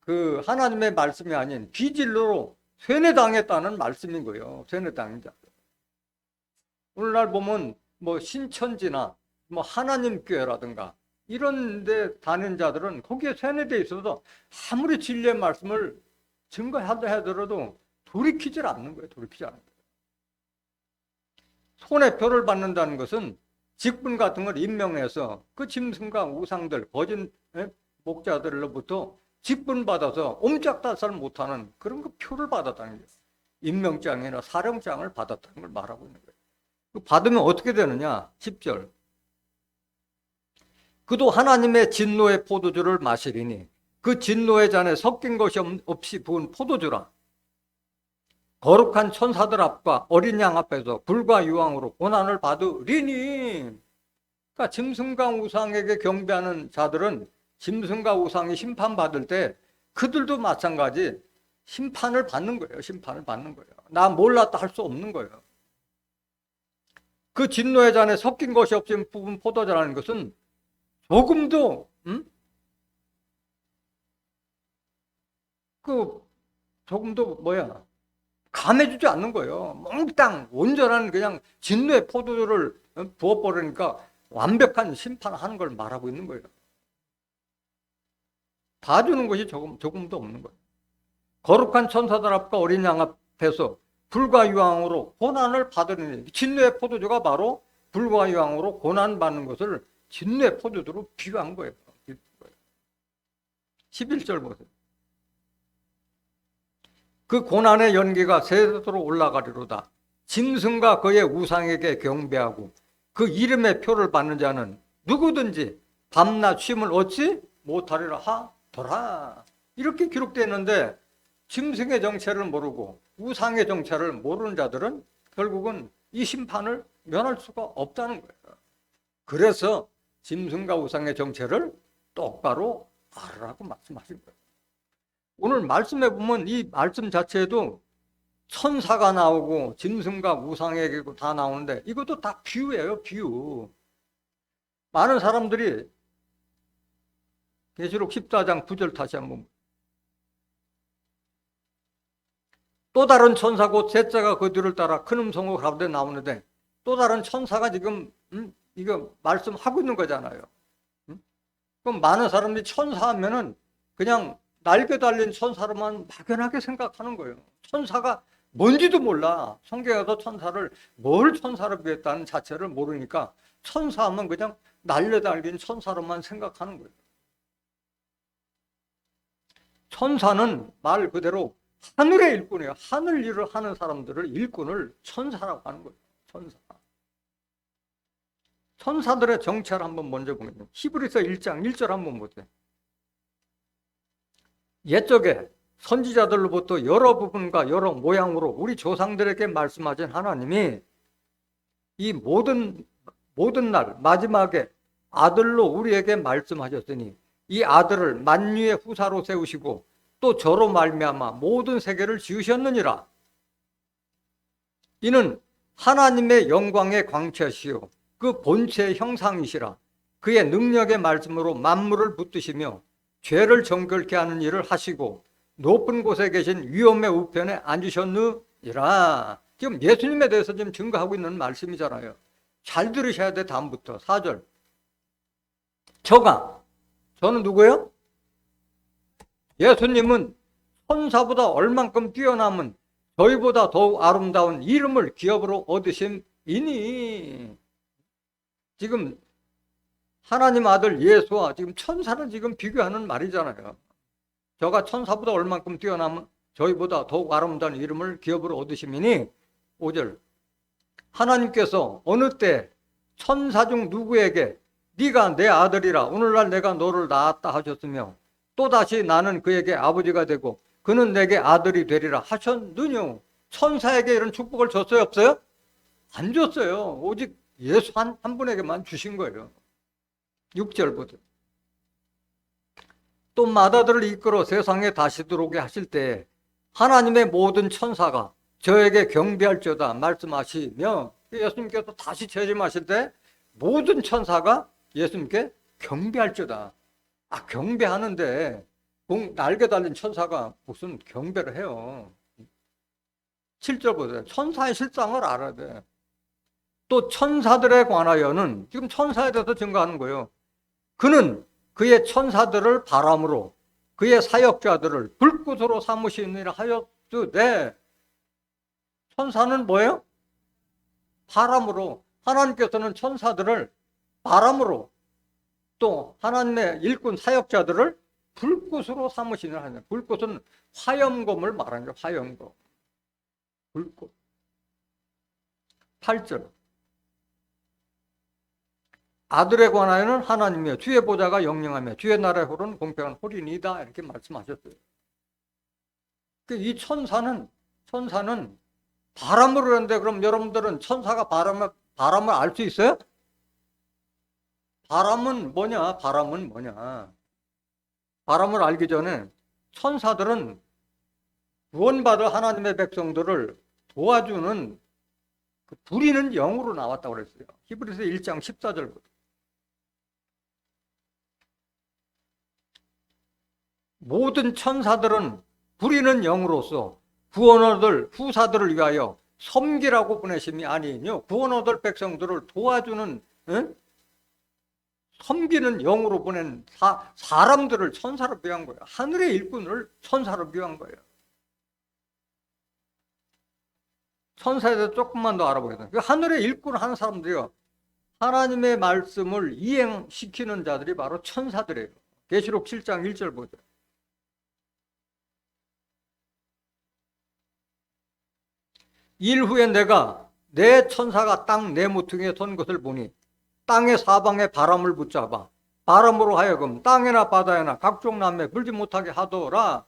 Speaker 1: 그 하나님의 말씀이 아닌 비진리로 세뇌당했다는 말씀인 거예요. 세뇌당한 자. 오늘날 보면 뭐 신천지나 뭐 하나님 교회라든가 이런 데 다니는 자들은 거기에 세뇌되어 있어도 아무리 진리의 말씀을 증거하다 하더라도 돌이키질 않는 거예요. 돌이키지 않는 거예요. 손에 표를 받는다는 것은 직분 같은 걸 임명해서 그 짐승과 우상들, 거짓 목자들로부터 직분 받아서 옴짝달싹 못하는 그런 그 표를 받았다는 거예요. 임명장이나 사령장을 받았다는 걸 말하고 있는 거예요. 받으면 어떻게 되느냐? 10절. 그도 하나님의 진노의 포도주를 마시리니 그 진노의 잔에 섞인 것이 없이 부은 포도주라. 거룩한 천사들 앞과 어린 양 앞에서 불과 유황으로 고난을 받으리니. 그러니까 짐승과 우상에게 경배하는 자들은 짐승과 우상이 심판받을 때 그들도 마찬가지 심판을 받는 거예요. 심판을 받는 거예요. 나 몰랐다 할 수 없는 거예요. 그 진노의 잔에 섞인 것이 없이 부은 포도주라는 것은 조금도 감해주지 않는 거예요. 몽땅 온전한 그냥 진노의 포도주를 부어버리니까 완벽한 심판하는 걸 말하고 있는 거예요. 봐주는 것이 조금도 없는 거예요. 거룩한 천사들 앞과 어린 양 앞에서 불과 유황으로 고난을 받으니, 진노의 포도주가 바로 불과 유황으로 고난받는 것을 진노의 포도주로 비유한 거예요. 11절 보세요. 그 고난의 연기가 세도로 올라가리로다. 짐승과 그의 우상에게 경배하고 그 이름의 표를 받는 자는 누구든지 밤낮 쉼을 얻지 못하리라 하더라. 이렇게 기록되어 있는데 짐승의 정체를 모르고 우상의 정체를 모르는 자들은 결국은 이 심판을 면할 수가 없다는 거예요. 그래서 짐승과 우상의 정체를 똑바로 알으라고 말씀하신 거예요. 오늘 말씀해 보면 이 말씀 자체에도 천사가 나오고 짐승과 우상에게 다 나오는데 이것도 다 비유예요, 비유. 많은 사람들이 계시록 14장 9절 다시 한번, 또 다른 천사 곧 셋째가 그 뒤를 따라 큰 음성으로 가운데 나오는데, 또 다른 천사가 지금 이거 말씀하고 있는 거잖아요. 그럼 많은 사람들이 천사하면은 그냥 날개 달린 천사로만 막연하게 생각하는 거예요. 천사가 뭔지도 몰라. 성경에서 천사를 뭘 천사로 비했다는 자체를 모르니까 천사하면 그냥 날개 달린 천사로만 생각하는 거예요. 천사는 말 그대로 하늘의 일꾼이에요. 하늘 일을 하는 사람들을 일꾼을 천사라고 하는 거예요. 천사. 천사들의 정체를 한번 먼저 보면요. 히브리서 1장 1절 한번 보세요. 옛적에 선지자들로부터 여러 부분과 여러 모양으로 우리 조상들에게 말씀하신 하나님이 이 모든 날 마지막에 아들로 우리에게 말씀하셨으니 이 아들을 만유의 후사로 세우시고 또 저로 말미암아 모든 세계를 지으셨느니라. 이는 하나님의 영광의 광채시요 그 본체의 형상이시라. 그의 능력의 말씀으로 만물을 붙드시며 죄를 정결케 하는 일을 하시고 높은 곳에 계신 위엄의 우편에 앉으셨느니라. 지금 예수님에 대해서 지금 증거하고 있는 말씀이잖아요. 잘 들으셔야 돼. 다음부터 4절. 저는 누구예요? 예수님은 천사보다 얼만큼 뛰어남은 저희보다 더욱 아름다운 이름을 기업으로 얻으심이니. 지금 하나님 아들 예수와 지금 천사를 지금 비교하는 말이잖아요. 저가 천사보다 얼만큼 뛰어남은 저희보다 더욱 아름다운 이름을 기업으로 얻으심이니. 5절. 하나님께서 어느 때 천사 중 누구에게 네가 내 아들이라 오늘날 내가 너를 낳았다 하셨으며 또다시 나는 그에게 아버지가 되고 그는 내게 아들이 되리라 하셨느뇨. 천사에게 이런 축복을 줬어요, 없어요? 안 줬어요. 오직 예수 한 분에게만 주신 거예요. 6절 보세요. 또 맏아들을 이끌어 세상에 다시 들어오게 하실 때 하나님의 모든 천사가 저에게 경배할지어다 말씀하시며, 예수님께서 다시 재림하실 때 모든 천사가 예수님께 경배할지어다. 경배하는데 날개 달린 천사가 무슨 경배를 해요. 7절 보세요. 천사의 실상을 알아야 돼. 또 천사들에 관하여는, 지금 천사에 대해서 증거하는 거예요. 그는 그의 천사들을 바람으로 그의 사역자들을 불꽃으로 삼으시느니라 하였으되. 천사는 뭐예요? 바람으로. 하나님께서는 천사들을 바람으로, 또 하나님의 일꾼 사역자들을 불꽃으로 삼으시느라 하는. 불꽃은 화염검을 말하는 거예요. 화염검. 불꽃. 8절. 아들에 관하여는 하나님이여 주의 보좌가 영영하며 주의 나라의 홀은 공평한 홀이니이다. 이렇게 말씀하셨어요. 이 천사는 바람으로 하는데, 그럼 여러분들은 천사가 바람을 알 수 있어요? 바람은 뭐냐? 바람을 알기 전에 천사들은 구원받은 하나님의 백성들을 도와주는 부리는 영으로 나왔다고 그랬어요. 히브리서 1장 14절부터. 모든 천사들은 부리는 영으로서 구원 얻을 후사들을 위하여 섬기라고 보내심이 아니뇨. 구원 얻을 백성들을 도와주는, 섬기는 영으로 보낸 사람들을 천사로 비유한 거예요. 하늘의 일꾼을 천사로 비유한 거예요. 천사에 대해서 조금만 더 알아보겠습니다. 하늘의 일꾼을 하는 사람들이요, 하나님의 말씀을 이행시키는 자들이 바로 천사들이에요. 계시록 7장 1절 보세요. 일 후에 내가 내 천사가 땅 내 모퉁이에 선 것을 보니 땅의 사방에 바람을 붙잡아 바람으로 하여금 땅이나 바다에나 각종 남에 불지 못하게 하더라.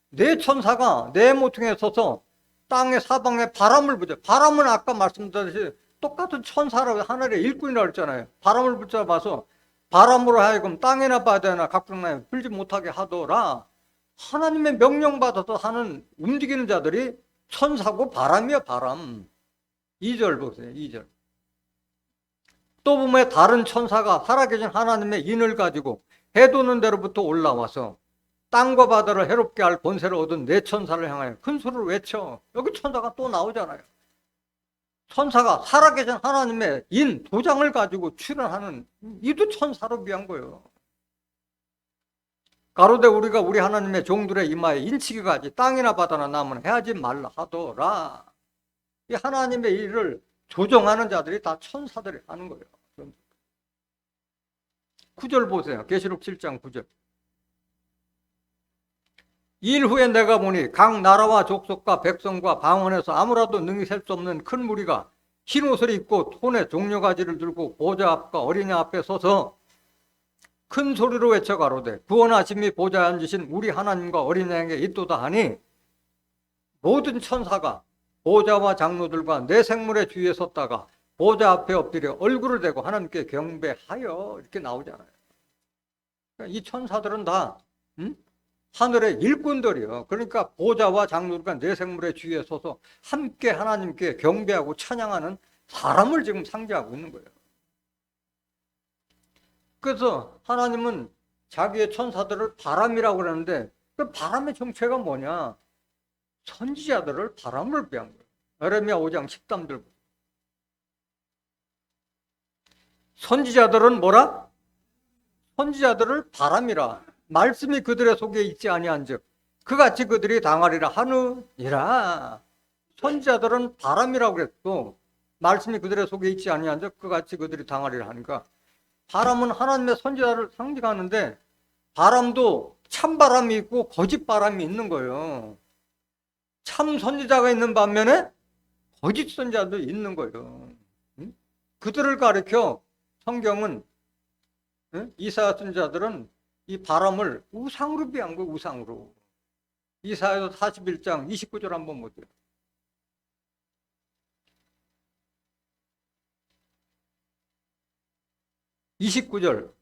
Speaker 1: 내 천사가 내 모퉁이에 서서 땅의 사방에 바람을 부죠. 바람은 아까 말씀드렸듯이 똑같은 천사라고 하늘의 일꾼이라고 했잖아요. 바람을 붙잡아서 바람으로 하여금 땅이나 바다나 각종나에 불지 못하게 하더라. 하나님의 명령받아서 하는 움직이는 자들이 천사고 바람이야, 바람. 2절 보세요, 2절. 또 보면 다른 천사가 살아계신 하나님의 인을 가지고 해 도는 데로부터 올라와서 땅과 바다를 해롭게 할 권세를 얻은 네 천사를 향하여 큰 소리를 외쳐. 여기 천사가 또 나오잖아요. 천사가 살아계신 하나님의 인, 도장을 가지고 출현하는, 이도 천사로 비한 거예요. 가로되 우리가 우리 하나님의 종들의 이마에 인치기가 하지 땅이나 바다나 남은 해하지 말라 하더라. 이 하나님의 일을 조정하는 자들이 다 천사들이 하는 거예요. 9절 보세요. 계시록 7장 9절. 일 후에 내가 보니 각 나라와 족속과 백성과 방언에서 아무라도 능히 셀 수 없는 큰 무리가 흰 옷을 입고 손에 종려가지를 들고 보좌 앞과 어린이 앞에 서서 큰 소리로 외쳐 가로되 구원하심이 보좌에 앉으신 우리 하나님과 어린 양에게 있도다 하니 모든 천사가 보좌와 장로들과 내 생물의 주위에 섰다가 보좌 앞에 엎드려 얼굴을 대고 하나님께 경배하여 이렇게 나오잖아요. 이 천사들은 다 하늘의 일꾼들이요. 그러니까 보좌와 장로들과 내 생물의 주위에 서서 함께 하나님께 경배하고 찬양하는 사람을 지금 상징하고 있는 거예요. 그래서 하나님은 자기의 천사들을 바람이라고 그러는데 그 바람의 정체가 뭐냐? 선지자들을 바람을 비한 거예요. 에레미야 5장 13절. 선지자들은 뭐라? 선지자들을 바람이라. 말씀이 그들의 속에 있지 아니한즉 그같이 그들이 당하리라 하느니라. 선지자들은 바람이라고 그랬고 말씀이 그들의 속에 있지 아니한즉 그같이 그들이 당하리라 하니까 바람은 하나님의 선지자를 상징하는데 바람도 참바람이 있고 거짓바람이 있는 거예요. 참 선지자가 있는 반면에 거짓 선지자도 있는 거예요. 그들을 가리켜 성경은 이사야 선지자들은 이 바람을 우상으로 비한 거예요. 우상으로. 이사야 41장 29절 한번 보세요. (29절)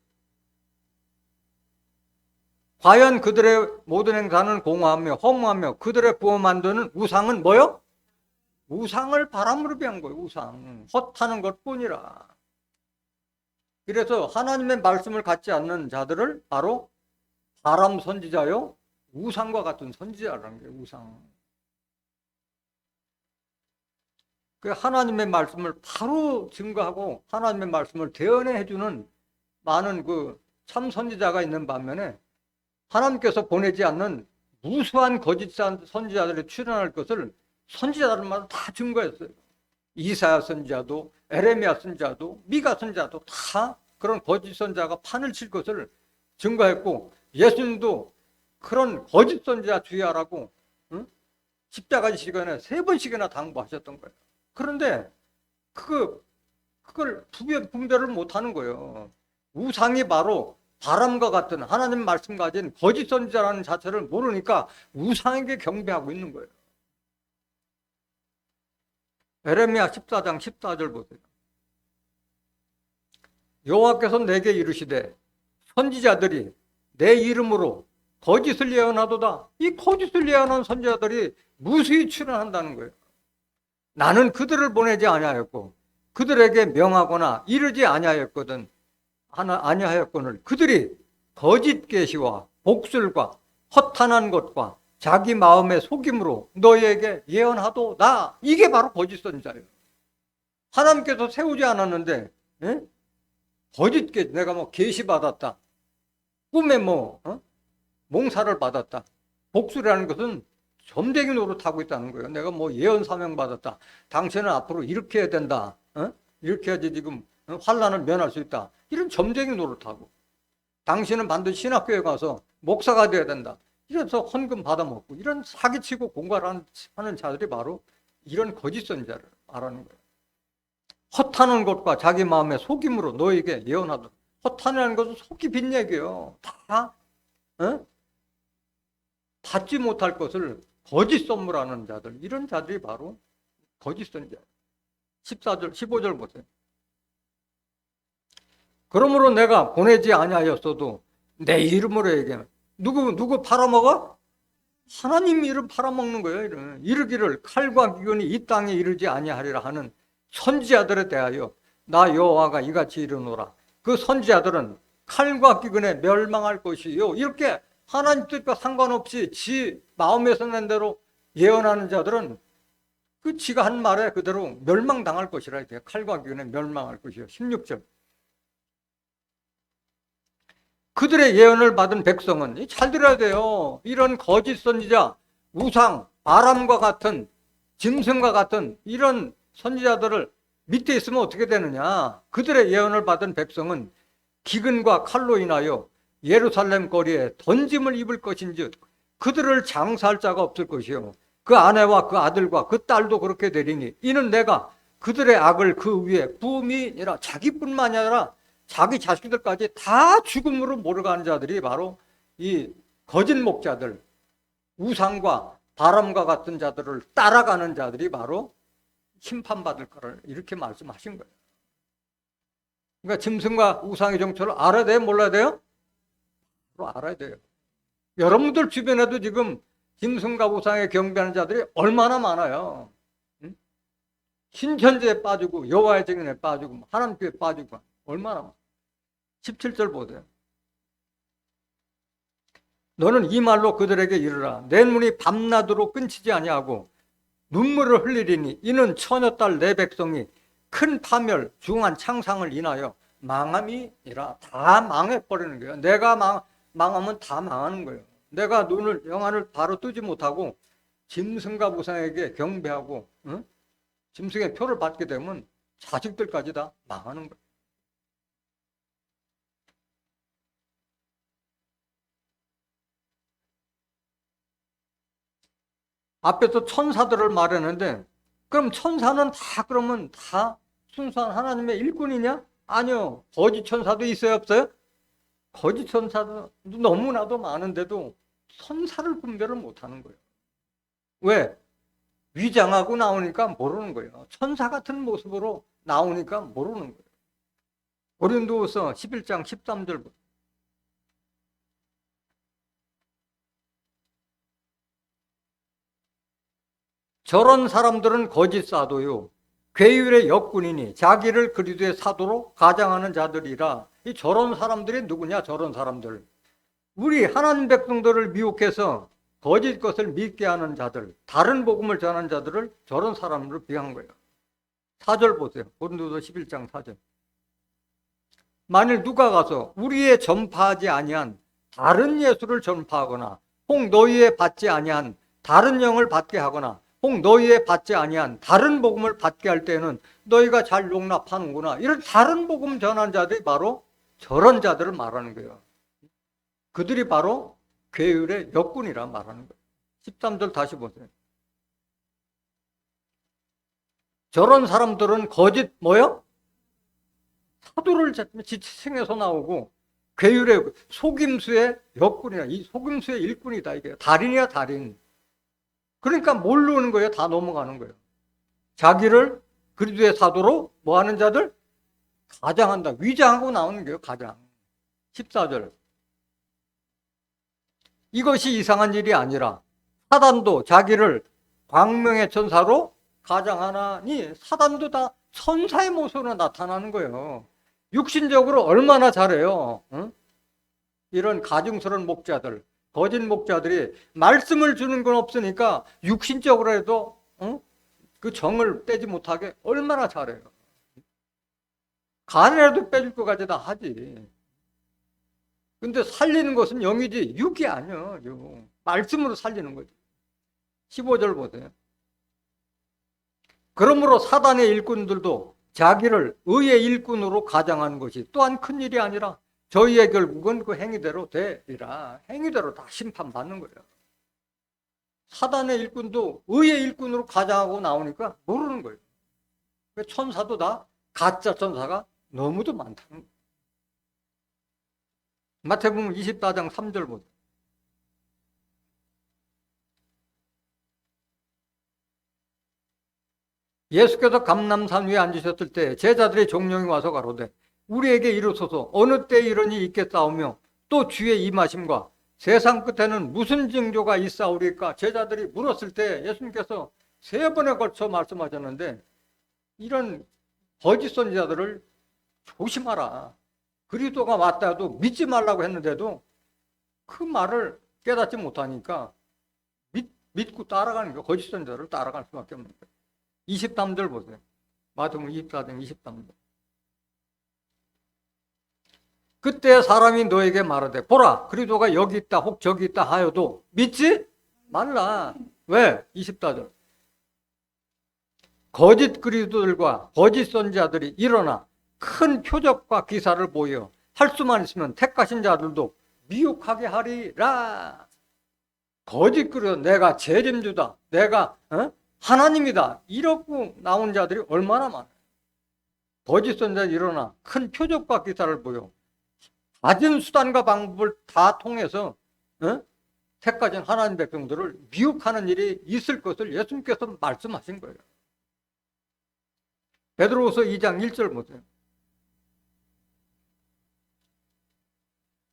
Speaker 1: 과연 그들의 모든 행사는 공허하며 허무하며 그들의 부어 만드는 우상은 뭐요? 우상을 바람으로 비한 거예요. 우상. 헛하는 것뿐이라. 그래서 하나님의 말씀을 갖지 않는 자들을 바로 바람 선지자요, 우상과 같은 선지자라는 거예요. 우상. 그 하나님의 말씀을 바로 증거하고 하나님의 말씀을 대언해주는 많은 그 참 선지자가 있는 반면에 하나님께서 보내지 않는 무수한 거짓 선지자들이 출현할 것을 선지자들마다 다 증거했어요. 이사야 선지자도 에레미야 선지자도 미가 선지자도 다 그런 거짓 선지자가 판을 칠 것을 증거했고 예수님도 그런 거짓 선지자 주의하라고 십자가 지시간에 3번씩이나 당부하셨던 거예요. 그런데 그걸 분별을 못하는 거예요. 우상이 바로 바람과 같은 하나님 말씀 가진 거짓 선지자라는 자체를 모르니까 우상에게 경배하고 있는 거예요. 에레미야 14장 14절 보세요. 여호와께서 내게 이르시되 선지자들이 내 이름으로 거짓을 예언하도다. 이 거짓을 예언한 선지자들이 무수히 출현한다는 거예요. 나는 그들을 보내지 아니하였고 그들에게 명하거나 이르지 아니하였거늘 그들이 거짓 계시와 복술과 허탄한 것과 자기 마음의 속임으로 너희에게 예언하도다. 이게 바로 거짓 선지자예요. 하나님께서 세우지 않았는데 거짓 계시, 내가 뭐 계시 받았다, 꿈에 몽사를 받았다. 복술이라는 것은 점쟁이 노릇하고 있다는 거예요. 내가 뭐 예언 사명 받았다, 당신은 앞으로 이렇게 해야 된다, 이렇게 해야지 지금 환난을 면할 수 있다, 이런 점쟁이 노릇하고, 당신은 반드시 신학교에 가서 목사가 돼야 된다, 이래서 헌금 받아먹고, 이런 사기치고 공갈하는 자들이 바로 이런 거짓 선지자를 말하는 거예요. 헛하는 것과 자기 마음의 속임으로 너에게 예언하도록. 헛하는 것은 속이 빈 얘기예요. 다 받지 못할 것을 거짓 선물하는 자들, 이런 자들이 바로 거짓 선지자. 14절, 15절 보세요. 그러므로 내가 보내지 아니하였어도 내 이름으로 얘기하면 누구 팔아먹어? 하나님 이름 팔아먹는 거예요. 이르기를 칼과 기근이 이 땅에 이르지 아니하리라 하는 선지자들에 대하여 나 여호와가 이같이 이르노라. 그 선지자들은 칼과 기근에 멸망할 것이요. 이렇게 하나님 뜻과 상관없이 지 마음에서 낸 대로 예언하는 자들은 그 지가 한 말에 그대로 멸망당할 것이라 이렇게 칼과 기근에 멸망할 것이요. 16절. 그들의 예언을 받은 백성은 잘 들어야 돼요. 이런 거짓 선지자, 우상, 바람과 같은 짐승과 같은 이런 선지자들을 밑에 있으면 어떻게 되느냐. 그들의 예언을 받은 백성은 기근과 칼로 인하여 예루살렘 거리에 던짐을 입을 것인즉 그들을 장사할 자가 없을 것이요. 그 아내와 그 아들과 그 딸도 그렇게 되리니 이는 내가 그들의 악을 그 위에 부음이니라. 자기뿐만이 아니라 자기 자식들까지 다 죽음으로 몰아가는 자들이 바로 이 거짓 목자들, 우상과 바람과 같은 자들을 따라가는 자들이 바로 심판받을 거를 이렇게 말씀하신 거예요. 그러니까 짐승과 우상의 정체를 알아야 돼요? 몰라야 돼요? 알아야 돼요. 여러분들 주변에도 지금 짐승과 우상에 경배하는 자들이 얼마나 많아요. 신천지에 빠지고 여호와의 증인에 빠지고 하나님께 빠지고 얼마나 많아요. 17절 보세요. 너는 이 말로 그들에게 이르라. 내 눈이 밤낮으로 끊치지 아니하고 눈물을 흘리리니 이는 처녀딸 내 백성이 큰 파멸 중한 창상을 인하여 망함이니라. 다 망해버리는 거예요. 내가 망하면 다 망하는 거예요. 내가 영안을 바로 뜨지 못하고 짐승과 우상에게 경배하고 짐승의 표를 받게 되면 자식들까지 다 망하는 거예요. 앞에서 천사들을 말했는데 그럼 천사는 그러면 다 순수한 하나님의 일꾼이냐? 아니요. 거짓 천사도 있어요, 없어요? 거짓 천사도 너무나도 많은데도 천사를 분별을 못하는 거예요. 왜? 위장하고 나오니까 모르는 거예요. 천사 같은 모습으로 나오니까 모르는 거예요. 고린도후서 11장 13절. 저런 사람들은 거짓 사도요 괴율의 역군이니 자기를 그리스도의 사도로 가장하는 자들이라. 이 저런 사람들이 누구냐? 저런 사람들, 우리 하나님 백성들을 미혹해서 거짓 것을 믿게 하는 자들, 다른 복음을 전하는 자들을 저런 사람으로 비한 거예요. 4절 보세요. 고린도서 11장 4절. 만일 누가 가서 우리의 전파하지 아니한 다른 예수를 전파하거나 혹 너희의 받지 아니한 다른 영을 받게 하거나 혹 너희의 받지 아니한 다른 복음을 받게 할 때는 너희가 잘 용납하는구나. 이런 다른 복음 전하는 자들이 바로 저런 자들을 말하는 거예요. 그들이 바로 괴율의 역군이라 말하는 거예요. 13절 다시 보세요. 저런 사람들은 거짓 뭐요? 사도를 지칭해서 나오고 괴율의 속임수의 역군이야. 이 속임수의 일꾼이다. 이게 달인이야, 달인. 그러니까 모르는 거예요. 다 넘어가는 거예요. 자기를 그리스도의 사도로 뭐 하는 자들? 가장한다. 위장하고 나오는 거예요. 가장. 14절. 이것이 이상한 일이 아니라 사단도 자기를 광명의 천사로 가장하나니 사단도 다 천사의 모습으로 나타나는 거예요. 육신적으로 얼마나 잘해요. 응? 이런 가증스러운 목자들, 거짓 목자들이 말씀을 주는 건 없으니까 육신적으로 해도 그 정을 떼지 못하게 얼마나 잘해요. 간이라도 빼줄 것까지 다 하지. 근데 살리는 것은 영이지 육이 아니야. 말씀으로 살리는 거지. 15절 보세요. 그러므로 사단의 일꾼들도 자기를 의의 일꾼으로 가장하는 것이 또한 큰일이 아니라 저희의 결국은 그 행위대로 되리라. 행위대로 다 심판받는 거예요. 사단의 일꾼도 의의 일꾼으로 가장하고 나오니까 모르는 거예요. 천사도 다 가짜 천사가 너무도 많다는 거예요. 마태복음 24장 3절 보세요. 예수께서 감람산 위에 앉으셨을 때 제자들의 종령이 와서 가로되 우리에게 이르소서 어느 때 이런 일이 있겠사오며 또 주의 임하심과 세상 끝에는 무슨 징조가 있사오리까? 제자들이 물었을 때 예수님께서 3번에 걸쳐 말씀하셨는데 이런 거짓 선지자들을 조심하라. 그리스도가 왔다 해도 믿지 말라고 했는데도 그 말을 깨닫지 못하니까 믿고 따라가는 거예요. 거짓 선지자를 따라갈 수밖에 없는 거예요. 23절 보세요. 마태복음 24장 23절. 그때 사람이 너에게 말하되 보라 그리스도가 여기 있다 혹 저기 있다 하여도 믿지 말라. 왜? 24절. 거짓 그리스도들과 거짓 선지자들이 일어나 큰 표적과 기사를 보여 할 수만 있으면 택하신 자들도 미혹하게 하리라. 거짓 그리스도 내가 재림주다 내가 하나님이다 이러고 나온 자들이 얼마나 많아요. 거짓 선지자들이 일어나 큰 표적과 기사를 보여 가진 수단과 방법을 다 통해서 택하신 하나님 백성들을 미혹하는 일이 있을 것을 예수님께서 말씀하신 거예요. 베드로후서 2장 1절 보세요.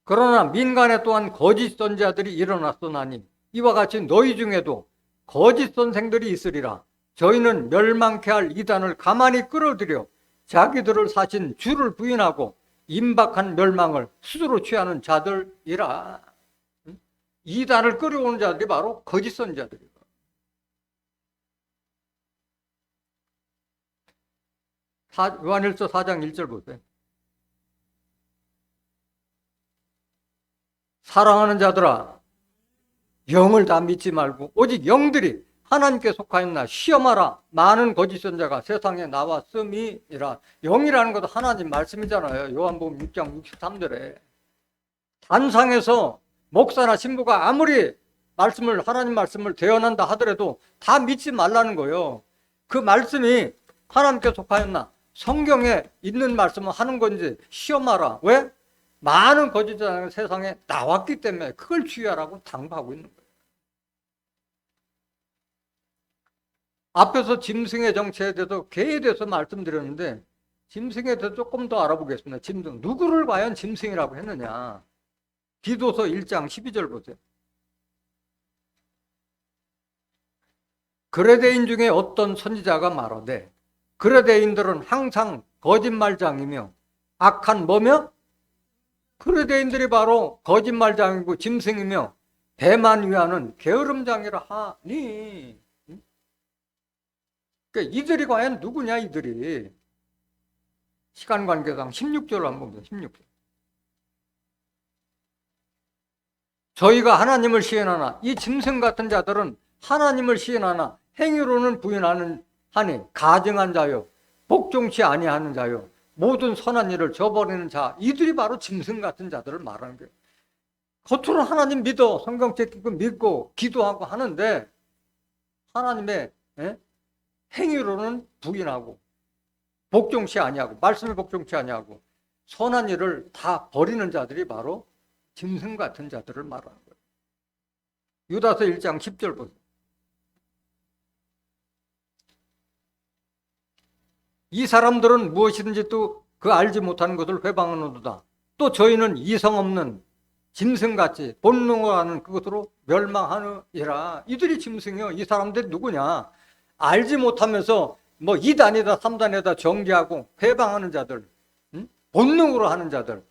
Speaker 1: 그러나 민간에 또한 거짓 선지자들이 일어났으나니 이와 같이 너희 중에도 거짓 선생들이 있으리라. 저희는 멸망케 할 이단을 가만히 끌어들여 자기들을 사신 주를 부인하고 임박한 멸망을 스스로 취하는 자들이라. 이단을 끌어오는 자들이 바로 거짓 선지자들이에요. 요한일서 4장 1절 보세요. 사랑하는 자들아 영을 다 믿지 말고 오직 영들이 하나님께 속하였나 시험하라. 많은 거짓 선지자가 세상에 나왔음이니라. 영이라는 것도 하나님 말씀이잖아요. 요한복음 6장 63절에 단상에서 목사나 신부가 아무리 하나님 말씀을 대언한다 하더라도 다 믿지 말라는 거예요. 그 말씀이 하나님께 속하였나 성경에 있는 말씀을 하는 건지 시험하라. 왜? 많은 거짓 선지자가 세상에 나왔기 때문에 그걸 주의하라고 당부하고 있는 거예요. 앞에서 짐승의 정체에 대해서 개에 대해서 말씀드렸는데 짐승에 대해서 조금 더 알아보겠습니다. 짐승. 누구를 과연 짐승이라고 했느냐. 기도서 1장 12절 보세요. 그레데인 중에 어떤 선지자가 말하되 그레데인들은 항상 거짓말장이며 악한 뭐며? 그레데인들이 바로 거짓말장이고 짐승이며 배만 위하는 게으름장이라 하니. 그러니까 이들이 과연 누구냐 이들이. 시간관계상 16절로 한번 보세요. 16절. 저희가 하나님을 시인하나 이 짐승 같은 자들은 하나님을 시인하나 행위로는 부인하는 하니 가증한 자요 복종치 아니하는 자요 모든 선한 일을 저버리는 자. 이들이 바로 짐승 같은 자들을 말하는 거예요. 겉으로 하나님 믿어 성경책 읽고 믿고 기도하고 하는데 하나님의 행위로는 부인하고 복종치 아니하고 말씀을 복종치 아니하고 선한 일을 다 버리는 자들이 바로 짐승 같은 자들을 말하는 거예요. 유다서 1장 10절 보세요. 이 사람들은 무엇이든지 또 그 알지 못하는 것을 회방하노도다. 또 저희는 이성 없는 짐승같이 본능을 하는 그것으로 멸망하느니라. 이들이 짐승이요. 이 사람들이 누구냐? 알지 못하면서 뭐 2단이다 3단이다 정죄하고 회방하는 자들, 본능으로 하는 자들,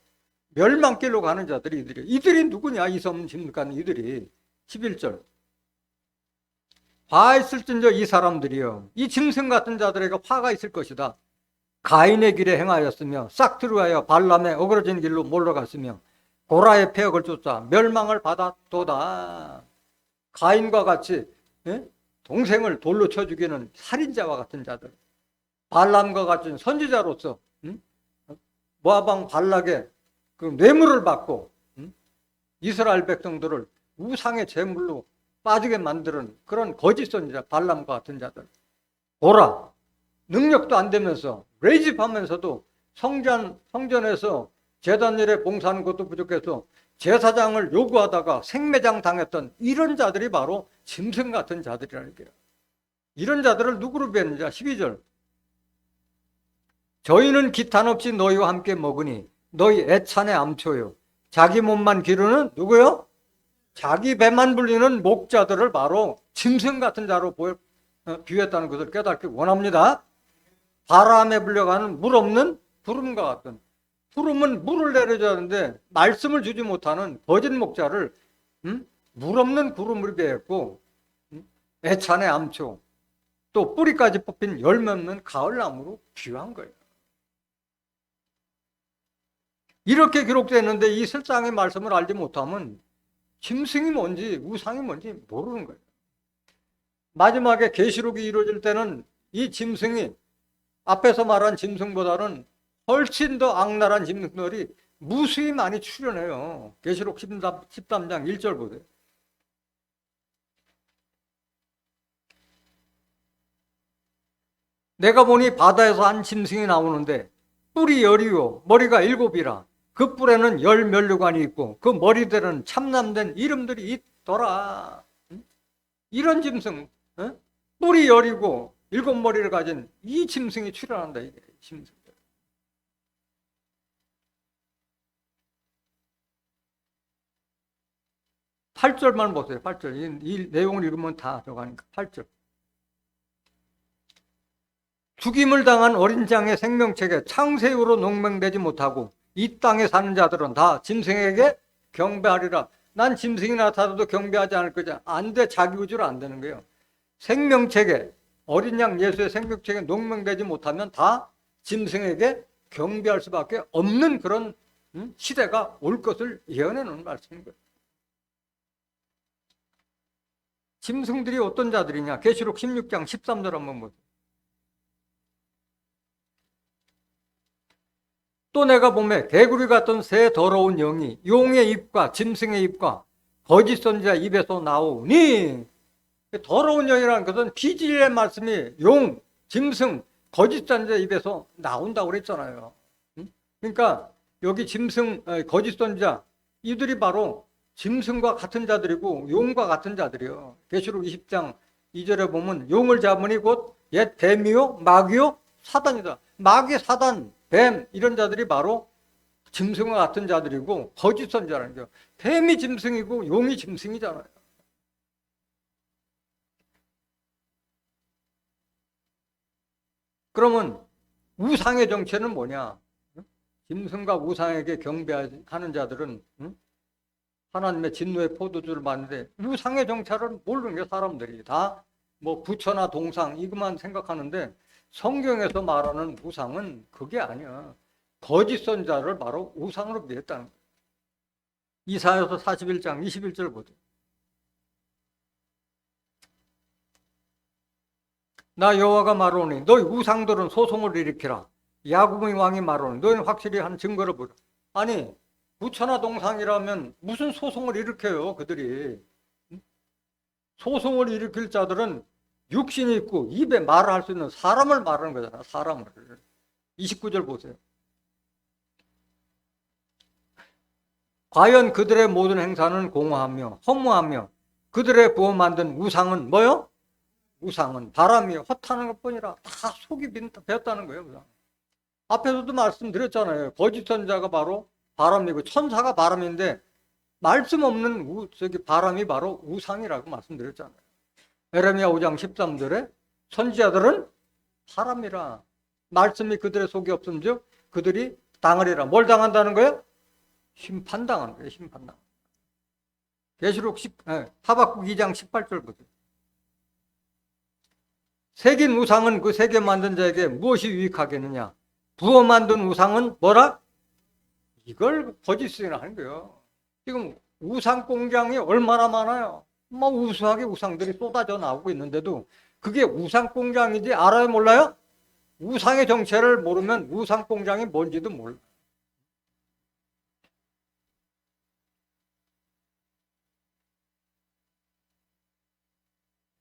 Speaker 1: 멸망길로 가는 자들이 이들이 누구냐? 이성 없는 짐승 같은 이들이. 11절. 화 있을진저 이 사람들이요 이 짐승 같은 자들에게 화가 있을 것이다. 가인의 길에 행하였으며 싹트루하여 발람의 어그러진 길로 몰러갔으며 고라의 폐역을 쫓아 멸망을 받았도다. 가인과 같이 동생을 돌로 쳐 죽이는 살인자와 같은 자들, 발람과 같은 선지자로서 모압 발락의 그 뇌물을 받고 이스라엘 백성들을 우상의 제물로 빠지게 만드는 그런 거짓 선지자 발람과 같은 자들. 보라, 능력도 안 되면서 레이집하면서도 성전에서 제단일에 봉사하는 것도 부족해서 제사장을 요구하다가 생매장 당했던 이런 자들이 바로 짐승 같은 자들이라는 거예요. 이런 자들을 누구로 뵙느냐? 12절. 저희는 기탄 없이 너희와 함께 먹으니 너희 애찬의 암초요. 자기 몸만 기르는 누구요? 자기 배만 불리는 목자들을 바로 짐승 같은 자로 비유했다는 것을 깨닫기 원합니다. 바람에 불려가는 물 없는 구름과 같은, 구름은 물을 내려줘야 하는데 말씀을 주지 못하는 거짓 목자를 물 없는 구름을 비했고, 애찬의 암초, 또 뿌리까지 뽑힌 열매 없는 가을나무로 비유한 거예요. 이렇게 기록되어 있는데 이 설상의 말씀을 알지 못하면 짐승이 뭔지 우상이 뭔지 모르는 거예요. 마지막에 계시록이 이루어질 때는 이 짐승이 앞에서 말한 짐승보다는 훨씬 더 악랄한 짐승들이 무수히 많이 출현해요. 계시록 13장 1절 보세요. 내가 보니 바다에서 한 짐승이 나오는데 뿔이 10이요 머리가 7이라. 그 뿔에는 10면류관이 있고 그 머리들은 참남된 이름들이 있더라. 이런 짐승, 뿔이 10이고 7머리를 가진 이 짐승이 출현한다. 이게 짐승. 8절만 보세요. 8절. 이 내용을 읽으면 다 들어가니까 8절. 죽임을 당한 어린 장의 생명책에 창세후로 농명되지 못하고 이 땅에 사는 자들은 다 짐승에게 경배하리라. 난 짐승이 나타나도 경배하지 않을 거지. 안 돼. 자기 우주로 안 되는 거예요. 생명책에, 어린 양 예수의 생명책에 농명되지 못하면 다 짐승에게 경배할 수밖에 없는 그런 시대가 올 것을 예언해 놓은 말씀인 거예요. 짐승들이 어떤 자들이냐? 계시록 16장 13절 한번 보세요. 또 내가 보매 개구리 같은 새 더러운 영이 용의 입과 짐승의 입과 거짓 선지자 입에서 나오니, 더러운 영이라는 것은 비질의 말씀이 용, 짐승, 거짓 선지자 입에서 나온다고 그랬잖아요. 그러니까 여기 짐승, 거짓 선지자 이들이 바로 짐승과 같은 자들이고 용과 같은 자들이요. 계시록 20장 2절에 보면 용을 잡으니 곧 옛 뱀이요 마귀요 사단이다. 마귀, 사단, 뱀 이런 자들이 바로 짐승과 같은 자들이고 거짓 선지자라는 거예요. 뱀이 짐승이고 용이 짐승이잖아요. 그러면 우상의 정체는 뭐냐? 짐승과 우상에게 경배하는 자들은 하나님의 진노의 포도주를 맞는데 우상의 정체를 모르는 게 사람들이 다 뭐 부처나 동상 이것만 생각하는데 성경에서 말하는 우상은 그게 아니야. 거짓 선자를 바로 우상으로 비했다는 거예요. 이사야서 41장 21절 보세요. 나 여호와가 말하노니 너희 우상들은 소송을 일으키라. 야곱의 왕이 말하노니 너희는 확실히 한 증거를 보라. 아니 부처나 동상이라면 무슨 소송을 일으켜요 그들이. 소송을 일으킬 자들은 육신이 있고 입에 말을 할 수 있는 사람을 말하는 거잖아. 사람을. 29절 보세요. 과연 그들의 모든 행사는 공허하며 허무하며 그들의 부어 만든 우상은 뭐요? 우상은 바람이 헛하는 것뿐이라. 다 속이 배었다는 거예요. 우상. 앞에서도 말씀드렸잖아요. 거짓 선자가 바로 바람이고 천사가 바람인데 말씀 없는 바람이 바로 우상이라고 말씀드렸잖아요. 에레미야 5장 13절에 선지자들은 바람이라. 말씀이 그들의 속에 없음즉 그들이 당하리라. 뭘 당한다는 거예요? 심판당하는 거예요. 심판당. 계시록 하박국 2장 18절 보세요. 새긴 우상은 그 새겨 만든 자에게 무엇이 유익하겠느냐? 부어 만든 우상은 뭐라? 이걸 거짓이나 하는 거예요. 지금 우상 공장이 얼마나 많아요. 뭐 우수하게 우상들이 쏟아져 나오고 있는데도 그게 우상 공장인지 알아요 몰라요? 우상의 정체를 모르면 우상 공장이 뭔지도 몰라.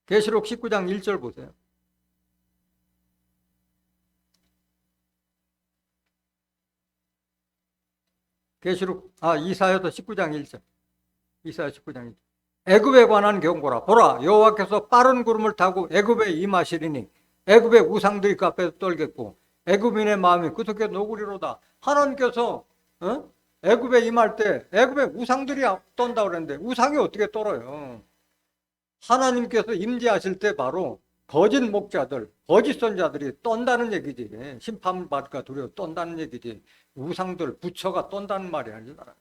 Speaker 1: 계시록 19장 1절 보세요. 계시록 이사야서 19장 1절. 이사야 19장 1절. 애굽에 관한 경고라. 보라, 여호와께서 빠른 구름을 타고 애굽에 임하시리니 애굽의 우상들이 그 앞에서 떨겠고 애굽인의 마음이 구석에 녹으리로다. 하나님께서 애굽에 임할 때 애굽의 우상들이 떤다 그랬는데 우상이 어떻게 떨어요? 하나님께서 임재하실 때 바로 거짓 목자들, 거짓 선자들이 떤다는 얘기지. 심판받을까 두려워 떤다는 얘기지. 우상들, 부처가 떤다는 말이 아니라.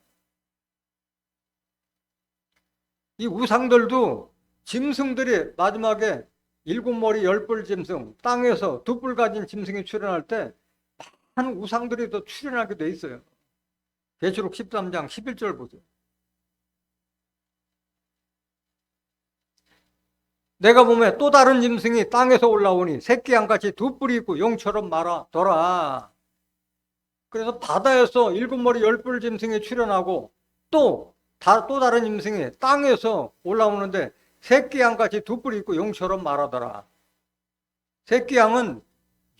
Speaker 1: 이 우상들도 짐승들이 마지막에 7머리 10뿔 짐승, 땅에서 2뿔 가진 짐승이 출현할 때 많은 우상들이 더 출현하게 돼 있어요. 계시록 13장 11절 보세요. 내가 보면 또 다른 짐승이 땅에서 올라오니 새끼 양같이 2뿔이 있고 용처럼 말하더라. 그래서 바다에서 7머리 10뿔 짐승이 출현하고 또 다른 짐승이 땅에서 올라오는데 새끼 양같이 2뿔이 있고 용처럼 말하더라. 새끼 양은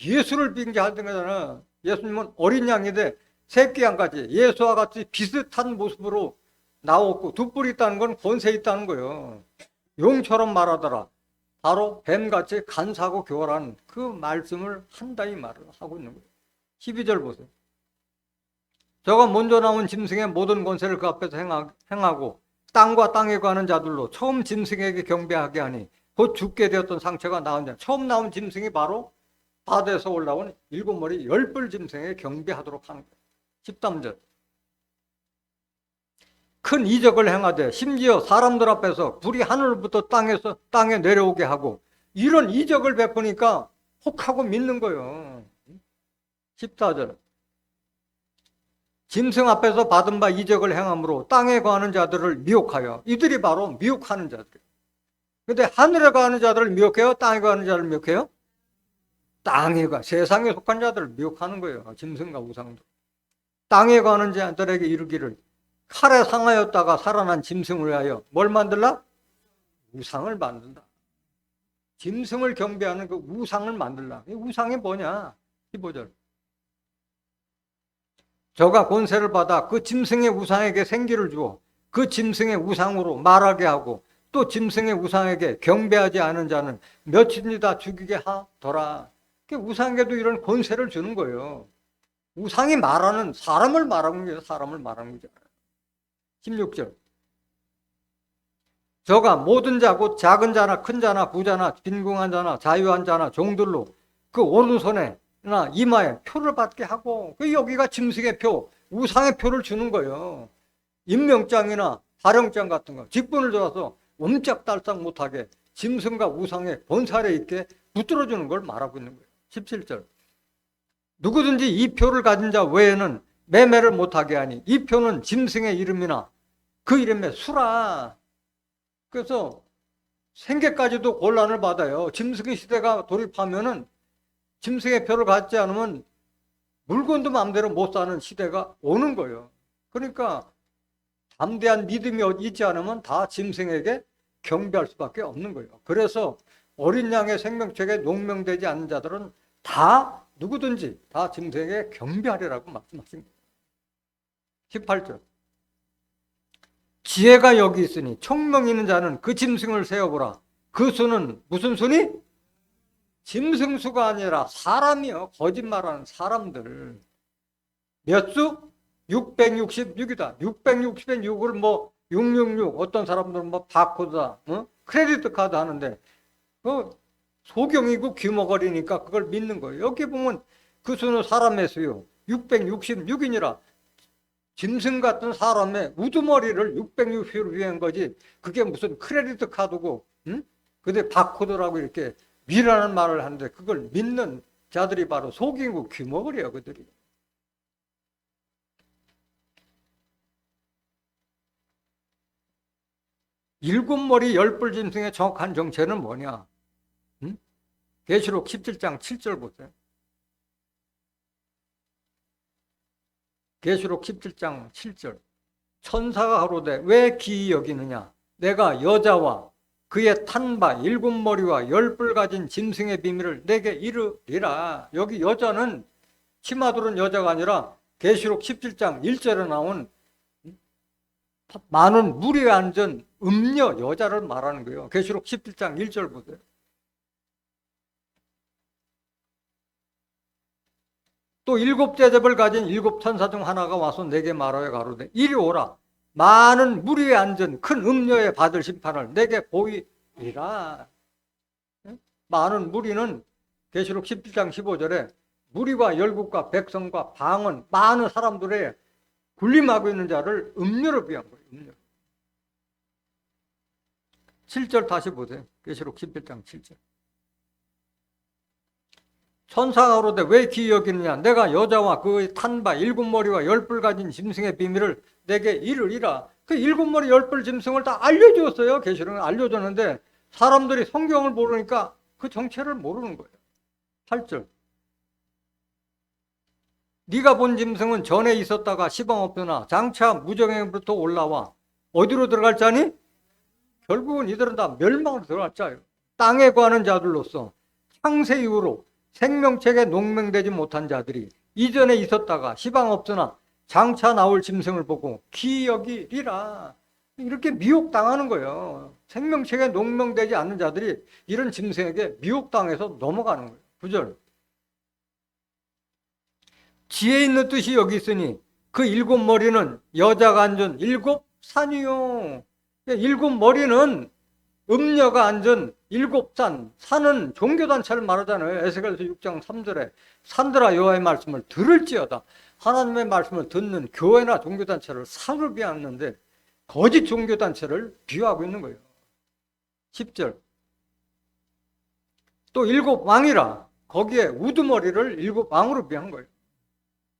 Speaker 1: 예수를 빙자하던 거잖아. 예수님은 어린 양인데 새끼 양같이 예수와 같이 비슷한 모습으로 나왔고 2뿔이 있다는 건 권세 있다는 거예요. 용처럼 말하더라. 바로 뱀같이 간사하고 교활한 그 말씀을 한다 이 말을 하고 있는 거예요. 12절 보세요. 저가 먼저 나온 짐승의 모든 권세를 그 앞에서 행하고 땅과 땅에 가는 자들로 처음 짐승에게 경배하게 하니 곧 죽게 되었던 상처가 나온 자. 처음 나온 짐승이 바로 바다에서 올라온 7머리 10뿔 짐승에게 경배하도록 하는 거예요. 13절. 큰 이적을 행하되 심지어 사람들 앞에서 불이 하늘부터 땅에 내려오게 하고 이런 이적을 베푸니까 혹하고 믿는 거예요. 14절. 짐승 앞에서 받은 바 이적을 행함으로 땅에 거하는 자들을 미혹하여 이들이 바로 미혹하는 자들. 근데 하늘에 거하는 자들을 미혹해요? 땅에 거하는 자들을 미혹해요? 세상에 속한 자들을 미혹하는 거예요. 짐승과 우상도. 땅에 거하는 자들에게 이르기를 칼에 상하였다가 살아난 짐승을 위하여 뭘 만들라? 우상을 만든다. 짐승을 경배하는 그 우상을 만들라. 이 우상이 뭐냐? 15절. 저가 권세를 받아 그 짐승의 우상에게 생기를 주어 그 짐승의 우상으로 말하게 하고 또 짐승의 우상에게 경배하지 않은 자는 며칠이 다 죽이게 하더라. 우상에게도 이런 권세를 주는 거예요. 우상이 말하는 사람을 말하는 거예요. 사람을 말하는 거죠. 16절. 저가 모든 자 곧 작은 자나 큰 자나 부자나 빈궁한 자나 자유한 자나 종들로 그 오른손에나 이마에 표를 받게 하고 여기가 짐승의 표, 우상의 표를 주는 거예요. 임명장이나 발령장 같은 거 직분을 줘서 옴짝달싹 못하게 짐승과 우상의 본살에 있게 붙들어주는 걸 말하고 있는 거예요. 17절. 누구든지 이 표를 가진 자 외에는 매매를 못하게 하니 이 표는 짐승의 이름이나 그 이름의 수라. 그래서 생계까지도 곤란을 받아요. 짐승의 시대가 돌입하면은 짐승의 표를 갖지 않으면 물건도 마음대로 못 사는 시대가 오는 거예요. 그러니까 담대한 믿음이 있지 않으면 다 짐승에게 경배할 수밖에 없는 거예요. 그래서 어린 양의 생명책에 농명되지 않는 자들은 다 누구든지 다 짐승에게 경배하리라고 말씀하신 거예요. 18절. 지혜가 여기 있으니 총명 있는 자는 그 짐승을 세어보라. 그 수는 무슨 수니? 짐승수가 아니라 사람이요. 거짓말하는 사람들. 몇 수? 666이다. 666을 666 어떤 사람들은 바코드다. 크레디트 카드 하는데 소경이고 귀머거리니까 그걸 믿는 거예요. 여기 보면 그 수는 사람의 수요. 666이니라. 짐승 같은 사람의 우두머리를 660으로 위한 거지. 그게 무슨 크레디트 카드고, 근데 바코드라고 이렇게 미라는 말을 하는데 그걸 믿는 자들이 바로 속이고 귀머거리야, 그들이. 일곱 머리 10뿔 짐승의 정확한 정체는 뭐냐? 계시록 17장 7절 보세요. 계시록 17장 7절. 천사가 가로되 왜 기이 여기느냐? 내가 여자와 그의 탄 바 7머리와 10뿔 가진 짐승의 비밀을 내게 이르리라. 여기 여자는 치마두른 여자가 아니라 계시록 17장 1절에 나온 많은 무리에 앉은 음녀 여자를 말하는 거예요. 계시록 17장 1절 보세요. 또 일곱 대접을 가진 일곱 천사 중 하나가 와서 내게 말하여 가로되 이리 오라. 많은 무리에 앉은 큰 음녀에 받을 심판을 내게 보이리라. 많은 무리는 계시록 17장 15절에 무리와 열국과 백성과 방언 많은 사람들의 군림하고 있는 자를 음녀로 비한 거예요. 음녀. 7절 다시 보세요. 계시록 17장 7절. 천사가 그러되 왜 기이 여기느냐. 내가 여자와 그의 탄 바 일곱 머리와 열 뿔 가진 짐승의 비밀을 내게 이르리라. 그 일곱 머리 열 뿔 짐승을 다 알려주었어요. 계시록은 알려줬는데 사람들이 성경을 모르니까 그 정체를 모르는 거예요. 8절. 네가 본 짐승은 전에 있었다가 시방 없으나 장차 무정행으로부터 올라와 어디로 들어갈 자니? 결국은 이들은 다 멸망으로 들어갈 자예요. 땅에 거하는 자들로서 창세 이후로 생명책에 농명되지 못한 자들이 이전에 있었다가 시방 없으나 장차 나올 짐승을 보고 기이 여기리라. 이렇게 미혹당하는 거예요. 생명책에 농명되지 않는 자들이 이런 짐승에게 미혹당해서 넘어가는 거예요. 9절. 지혜 있는 뜻이 여기 있으니 그 일곱 머리는 여자가 앉은 일곱 산이요. 일곱 머리는 음녀가 앉은 일곱 산. 산은 종교단체를 말하잖아요. 에스겔서 6장 3절에 산들아 여호와의 말씀을 들을지어다. 하나님의 말씀을 듣는 교회나 종교단체를 산으로 비하는데 거짓 종교단체를 비유하고 있는 거예요. 10절. 또 일곱 왕이라. 거기에 우두머리를 일곱 왕으로 비한 거예요.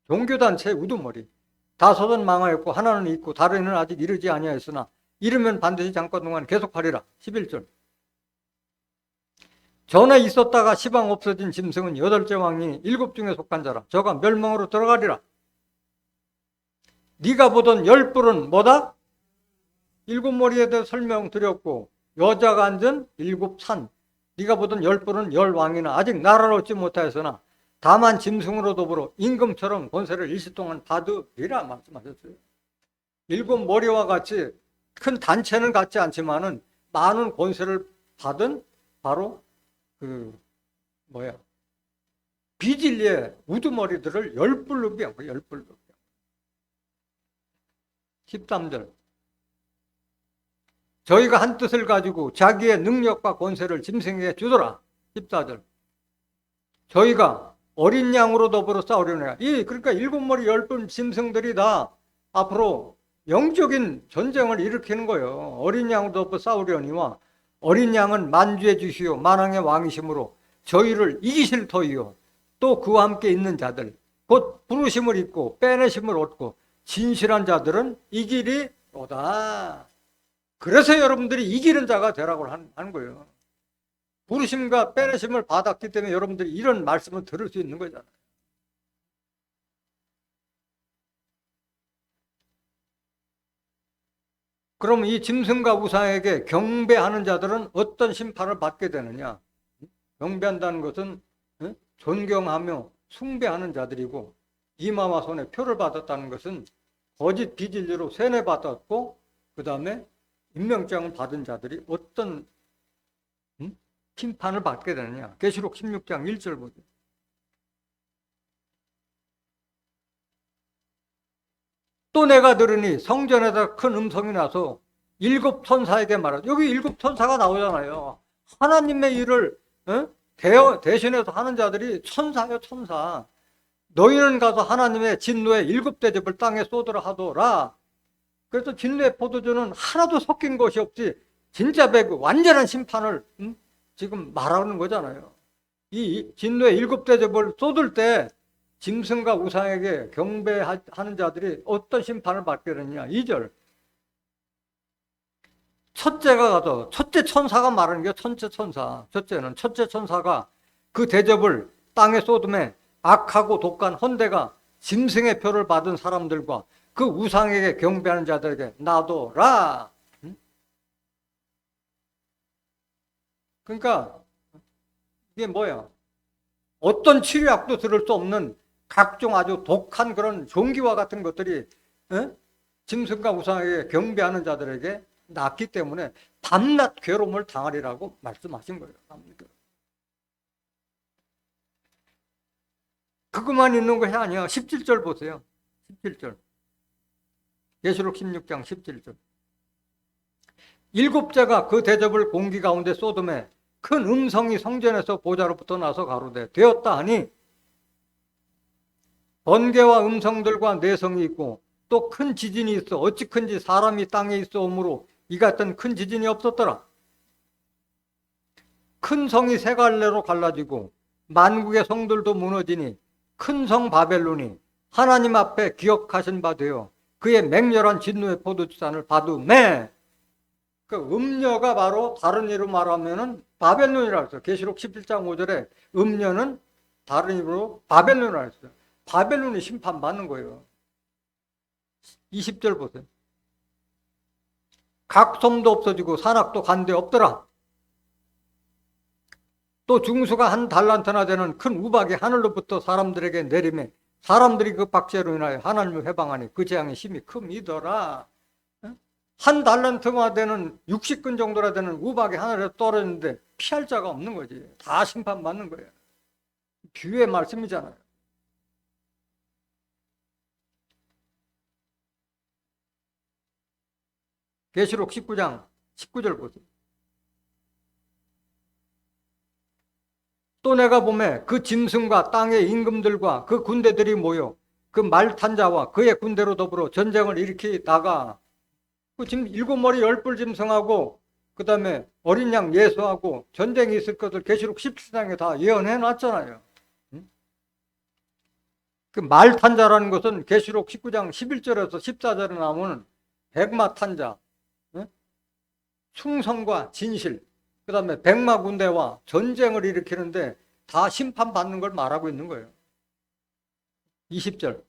Speaker 1: 종교단체의 우두머리. 다섯은 망하였고 하나는 있고 다른 이는 아직 이르지 아니하였으나 이르면 반드시 잠깐 동안 계속하리라. 11절. 전에 있었다가 시방 없어진 짐승은 여덟째 왕이 일곱 중에 속한 자라. 저가 멸망으로 들어가리라. 네가 보던 열 뿔은 뭐다? 일곱 머리에 대해 설명드렸고 여자가 앉은 일곱 산. 네가 보던 열 뿔은 열 왕이나 아직 나라를 얻지 못하였으나 다만 짐승으로 더불어 임금처럼 권세를 일시 동안 받으리라 말씀하셨어요. 일곱 머리와 같이 큰 단체는 같지 않지만은 많은 권세를 받은 바로 비진리의 우두머리들을 열 뿔로 비한 거예요. 열 뿔로. 13절. 저희가 한 뜻을 가지고 자기의 능력과 권세를 짐승에게 주더라. 14절. 저희가 어린 양으로 더불어 싸우려느냐. 그러니까 일곱 머리 열 뿔 짐승들이 다 앞으로 영적인 전쟁을 일으키는 거예요. 어린 양으로 더불어 싸우려니와 어린 양은 만주의 주시요 만왕의 왕이심으로 저희를 이기실 터이요 또 그와 함께 있는 자들 곧 부르심을 입고 빼내심을 얻고 진실한 자들은 이기리로다. 그래서 여러분들이 이기는 자가 되라고 하는 거예요. 부르심과 빼내심을 받았기 때문에 여러분들이 이런 말씀을 들을 수 있는 거잖아요. 그럼 이 짐승과 우상에게 경배하는 자들은 어떤 심판을 받게 되느냐? 경배한다는 것은 존경하며 숭배하는 자들이고 이마와 손에 표를 받았다는 것은 거짓 비진리로 세뇌받았고 그 다음에 임명장을 받은 자들이 어떤 심판을 받게 되느냐. 계시록 16장 1절 보세요. 또 내가 들으니 성전에다 큰 음성이 나서 일곱 천사에게 말하죠. 여기 일곱 천사가 나오잖아요. 하나님의 일을 대신해서 하는 자들이 천사요, 천사. 너희는 가서 하나님의 진노의 일곱 대접을 땅에 쏟으라 하더라. 그래서 진노의 포도주는 하나도 섞인 것이 없이 진짜 배그 완전한 심판을 지금 말하는 거잖아요. 이 진노의 일곱 대접을 쏟을 때 짐승과 우상에게 경배하는 자들이 어떤 심판을 받게 되느냐. 2절. 첫째가 가서 첫째 천사가 말하는 게 첫째 천사. 첫째 천사가 그 대접을 땅에 쏟음에 악하고 독한 헌대가 짐승의 표를 받은 사람들과 그 우상에게 경배하는 자들에게 놔둬라. 그러니까 이게 뭐야? 어떤 치료약도 들을 수 없는 각종 아주 독한 그런 종기와 같은 것들이 짐승과 우상에게 경배하는 자들에게 낳기 때문에 밤낮 괴로움을 당하리라고 말씀하신 거예요. 그것만 있는 것이 아니야. 17절 보세요. 17절. 계시록 16장 17절. 일곱째가 그 대접을 공기 가운데 쏟음에 큰 음성이 성전에서 보좌로부터 나서 가로되 되었다 하니 번개와 음성들과 내성이 있고 또 큰 지진이 있어 어찌 큰지 사람이 땅에 있어 오므로 이 같은 큰 지진이 없었더라. 큰 성이 세 갈래로 갈라지고 만국의 성들도 무너지니 큰 성 바벨론이 하나님 앞에 기억하신 바 되어 그의 맹렬한 진노의 포도주산을 받으매. 그 음녀가 바로 다른 이로 말하면은 바벨론이라고 했어요. 계시록 11장 5절에 음녀는 다른 이름으로 바벨론이라고 했어요. 바벨론이 심판받는 거예요. 20절 보세요. 각 섬도 없어지고 산악도 간데 없더라. 또 중수가 한 달란트나 되는 큰 우박이 하늘로부터 사람들에게 내리매 사람들이 그 박제로 인하여 하나님을 회방하니 그 재앙이 심히 큼이더라. 한 달란트가 되는 60근 정도나 되는 우박이 하늘에 떨어졌는데 피할 자가 없는 거지. 다 심판받는 거예요. 비유의 말씀이잖아요. 계시록 19장 19절 보세요. 또 내가 보매 그 짐승과 땅의 임금들과 그 군대들이 모여 그 말 탄 자와 그의 군대로 더불어 전쟁을 일으키다가 그 지금 7머리 10뿔 짐승하고 그 다음에 어린 양 예수하고 전쟁이 있을 것을 계시록 17장에 다 예언해 놨잖아요. 그 말 탄 자라는 것은 계시록 19장 11절에서 14절에 나오는 백마 탄 자, 충성과 진실, 그 다음에 백마 군대와 전쟁을 일으키는데 다 심판받는 걸 말하고 있는 거예요. 20절.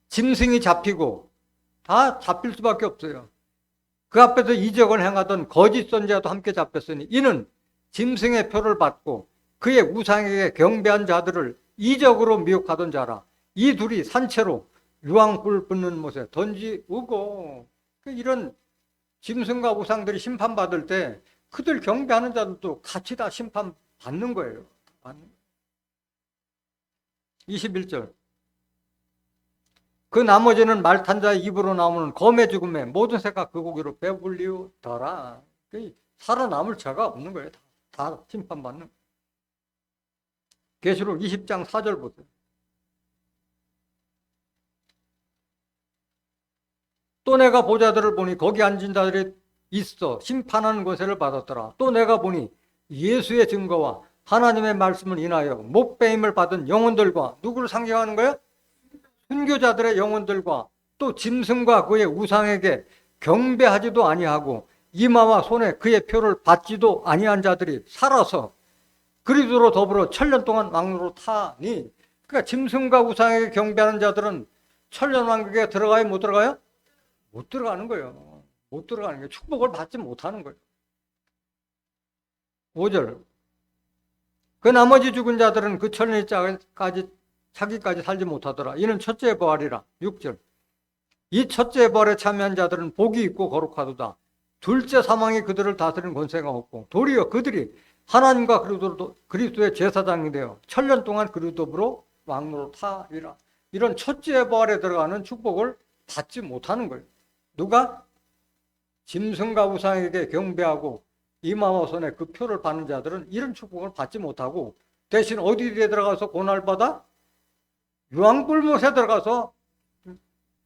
Speaker 1: 짐승이 잡히고 다 잡힐 수밖에 없어요. 그 앞에서 이적을 행하던 거짓 선지자도 함께 잡혔으니 이는 짐승의 표를 받고 그의 우상에게 경배한 자들을 이적으로 미혹하던 자라. 이 둘이 산채로 유황불 붙는 못에 던지우고 이런 짐승과 우상들이 심판받을 때 그들 경배하는 자들도 같이 다 심판받는 거예요. 21절. 그 나머지는 말탄 자의 입으로 나오는 검의 죽음에 모든 새가 그 고기로 배불리우더라. 살아남을 자가 없는 거예요. 다 심판받는 거예요. 계시록 20장 4절 보세요. 또 내가 보자들을 보니 거기 앉은 자들이 있어 심판하는 권세를 받았더라. 또 내가 보니 예수의 증거와 하나님의 말씀을 인하여 목배임을 받은 영혼들과 누구를 상징하는 거예요? 순교자들의 영혼들과 또 짐승과 그의 우상에게 경배하지도 아니하고 이마와 손에 그의 표를 받지도 아니한 자들이 살아서 그리스도로 더불어 천년 동안 왕노로 타니. 그러니까 짐승과 우상에게 경배하는 자들은 천년 왕국에 들어가요? 못 들어가요? 못 들어가는 거예요. 못 들어가는 거예요. 축복을 받지 못하는 거예요. 5절. 그 나머지 죽은 자들은 그 천년까지 자기까지 살지 못하더라. 이는 첫째 부활이라. 6절. 이 첫째 부활에 참여한 자들은 복이 있고 거룩하도다. 둘째 사망이 그들을 다스리는 권세가 없고 도리어 그들이 하나님과 그리스도의 제사장이 되어 천년 동안 그리스도로 왕노로 타리라. 이런 첫째 부활에 들어가는 축복을 받지 못하는 거예요. 누가? 짐승과 우상에게 경배하고 이마와 손에 그 표를 받는 자들은 이런 축복을 받지 못하고 대신 어디에 들어가서 고난받아? 유황불못에 들어가서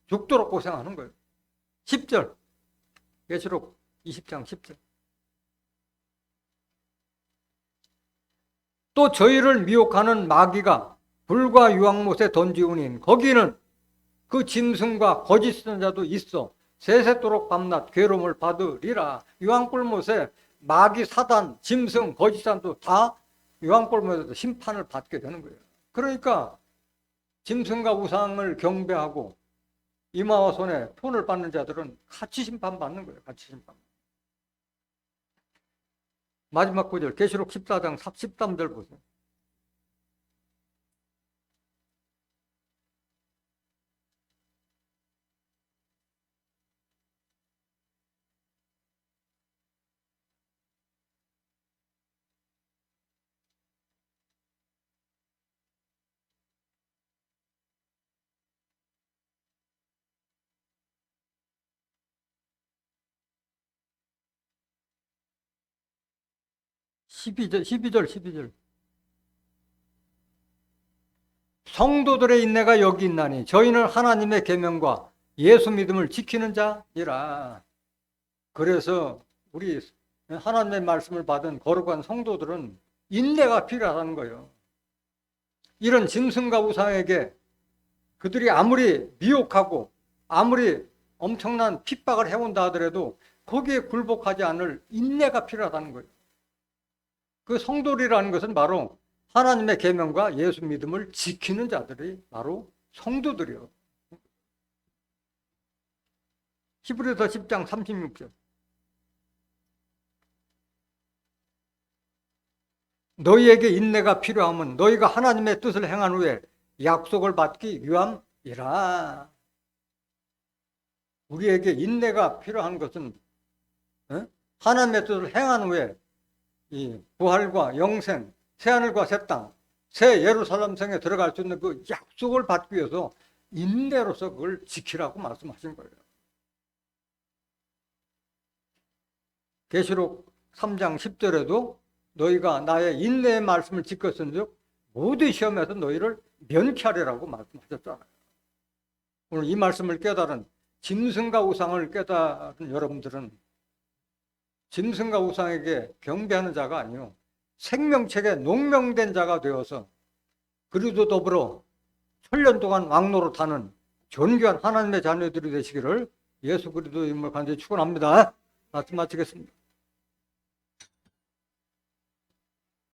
Speaker 1: 죽도록 고생하는 거예요. 10절. 계시록 20장 10절. 또 저희를 미혹하는 마귀가 불과 유황못에 던지우니 거기는 그 짐승과 거짓 선자도 있어 세세토록 밤낮 괴로움을 받으리라. 유황불못에 마귀, 사단, 짐승, 거짓선도 다 유황불못에서 심판을 받게 되는 거예요. 그러니까 짐승과 우상을 경배하고 이마와 손에 표를 받는 자들은 같이 심판받는 거예요. 같이 심판. 마지막 구절 계시록 14장 13절 보세요. 12절. 성도들의 인내가 여기 있나니 저희는 하나님의 계명과 예수 믿음을 지키는 자니라. 그래서 우리 하나님의 말씀을 받은 거룩한 성도들은 인내가 필요하다는 거예요. 이런 짐승과 우상에게 그들이 아무리 미혹하고 아무리 엄청난 핍박을 해온다 하더라도 거기에 굴복하지 않을 인내가 필요하다는 거예요. 그 성도리라는 것은 바로 하나님의 계명과 예수 믿음을 지키는 자들이 바로 성도들이요. 히브리서 10장 36절. 너희에게 인내가 필요하면 너희가 하나님의 뜻을 행한 후에 약속을 받기 위함이라. 우리에게 인내가 필요한 것은 하나님의 뜻을 행한 후에 이 부활과 영생, 새하늘과 새 땅, 새 예루살렘 성에 들어갈 수 있는 그 약속을 받기 위해서 인내로서 그걸 지키라고 말씀하신 거예요. 계시록 3장 10절에도 너희가 나의 인내의 말씀을 지켰은즉 모든 시험에서 너희를 면케하리라고 말씀하셨잖아요. 오늘 이 말씀을 깨달은 짐승과 우상을 깨달은 여러분들은 짐승과 우상에게 경배하는 자가 아니요 생명책에 농명된 자가 되어서 그리도 더불어 천년 동안 왕노릇하는 존귀한 하나님의 자녀들이 되시기를 예수 그리스도의 이름으로 간절히 축원합니다. 말씀 마치겠습니다.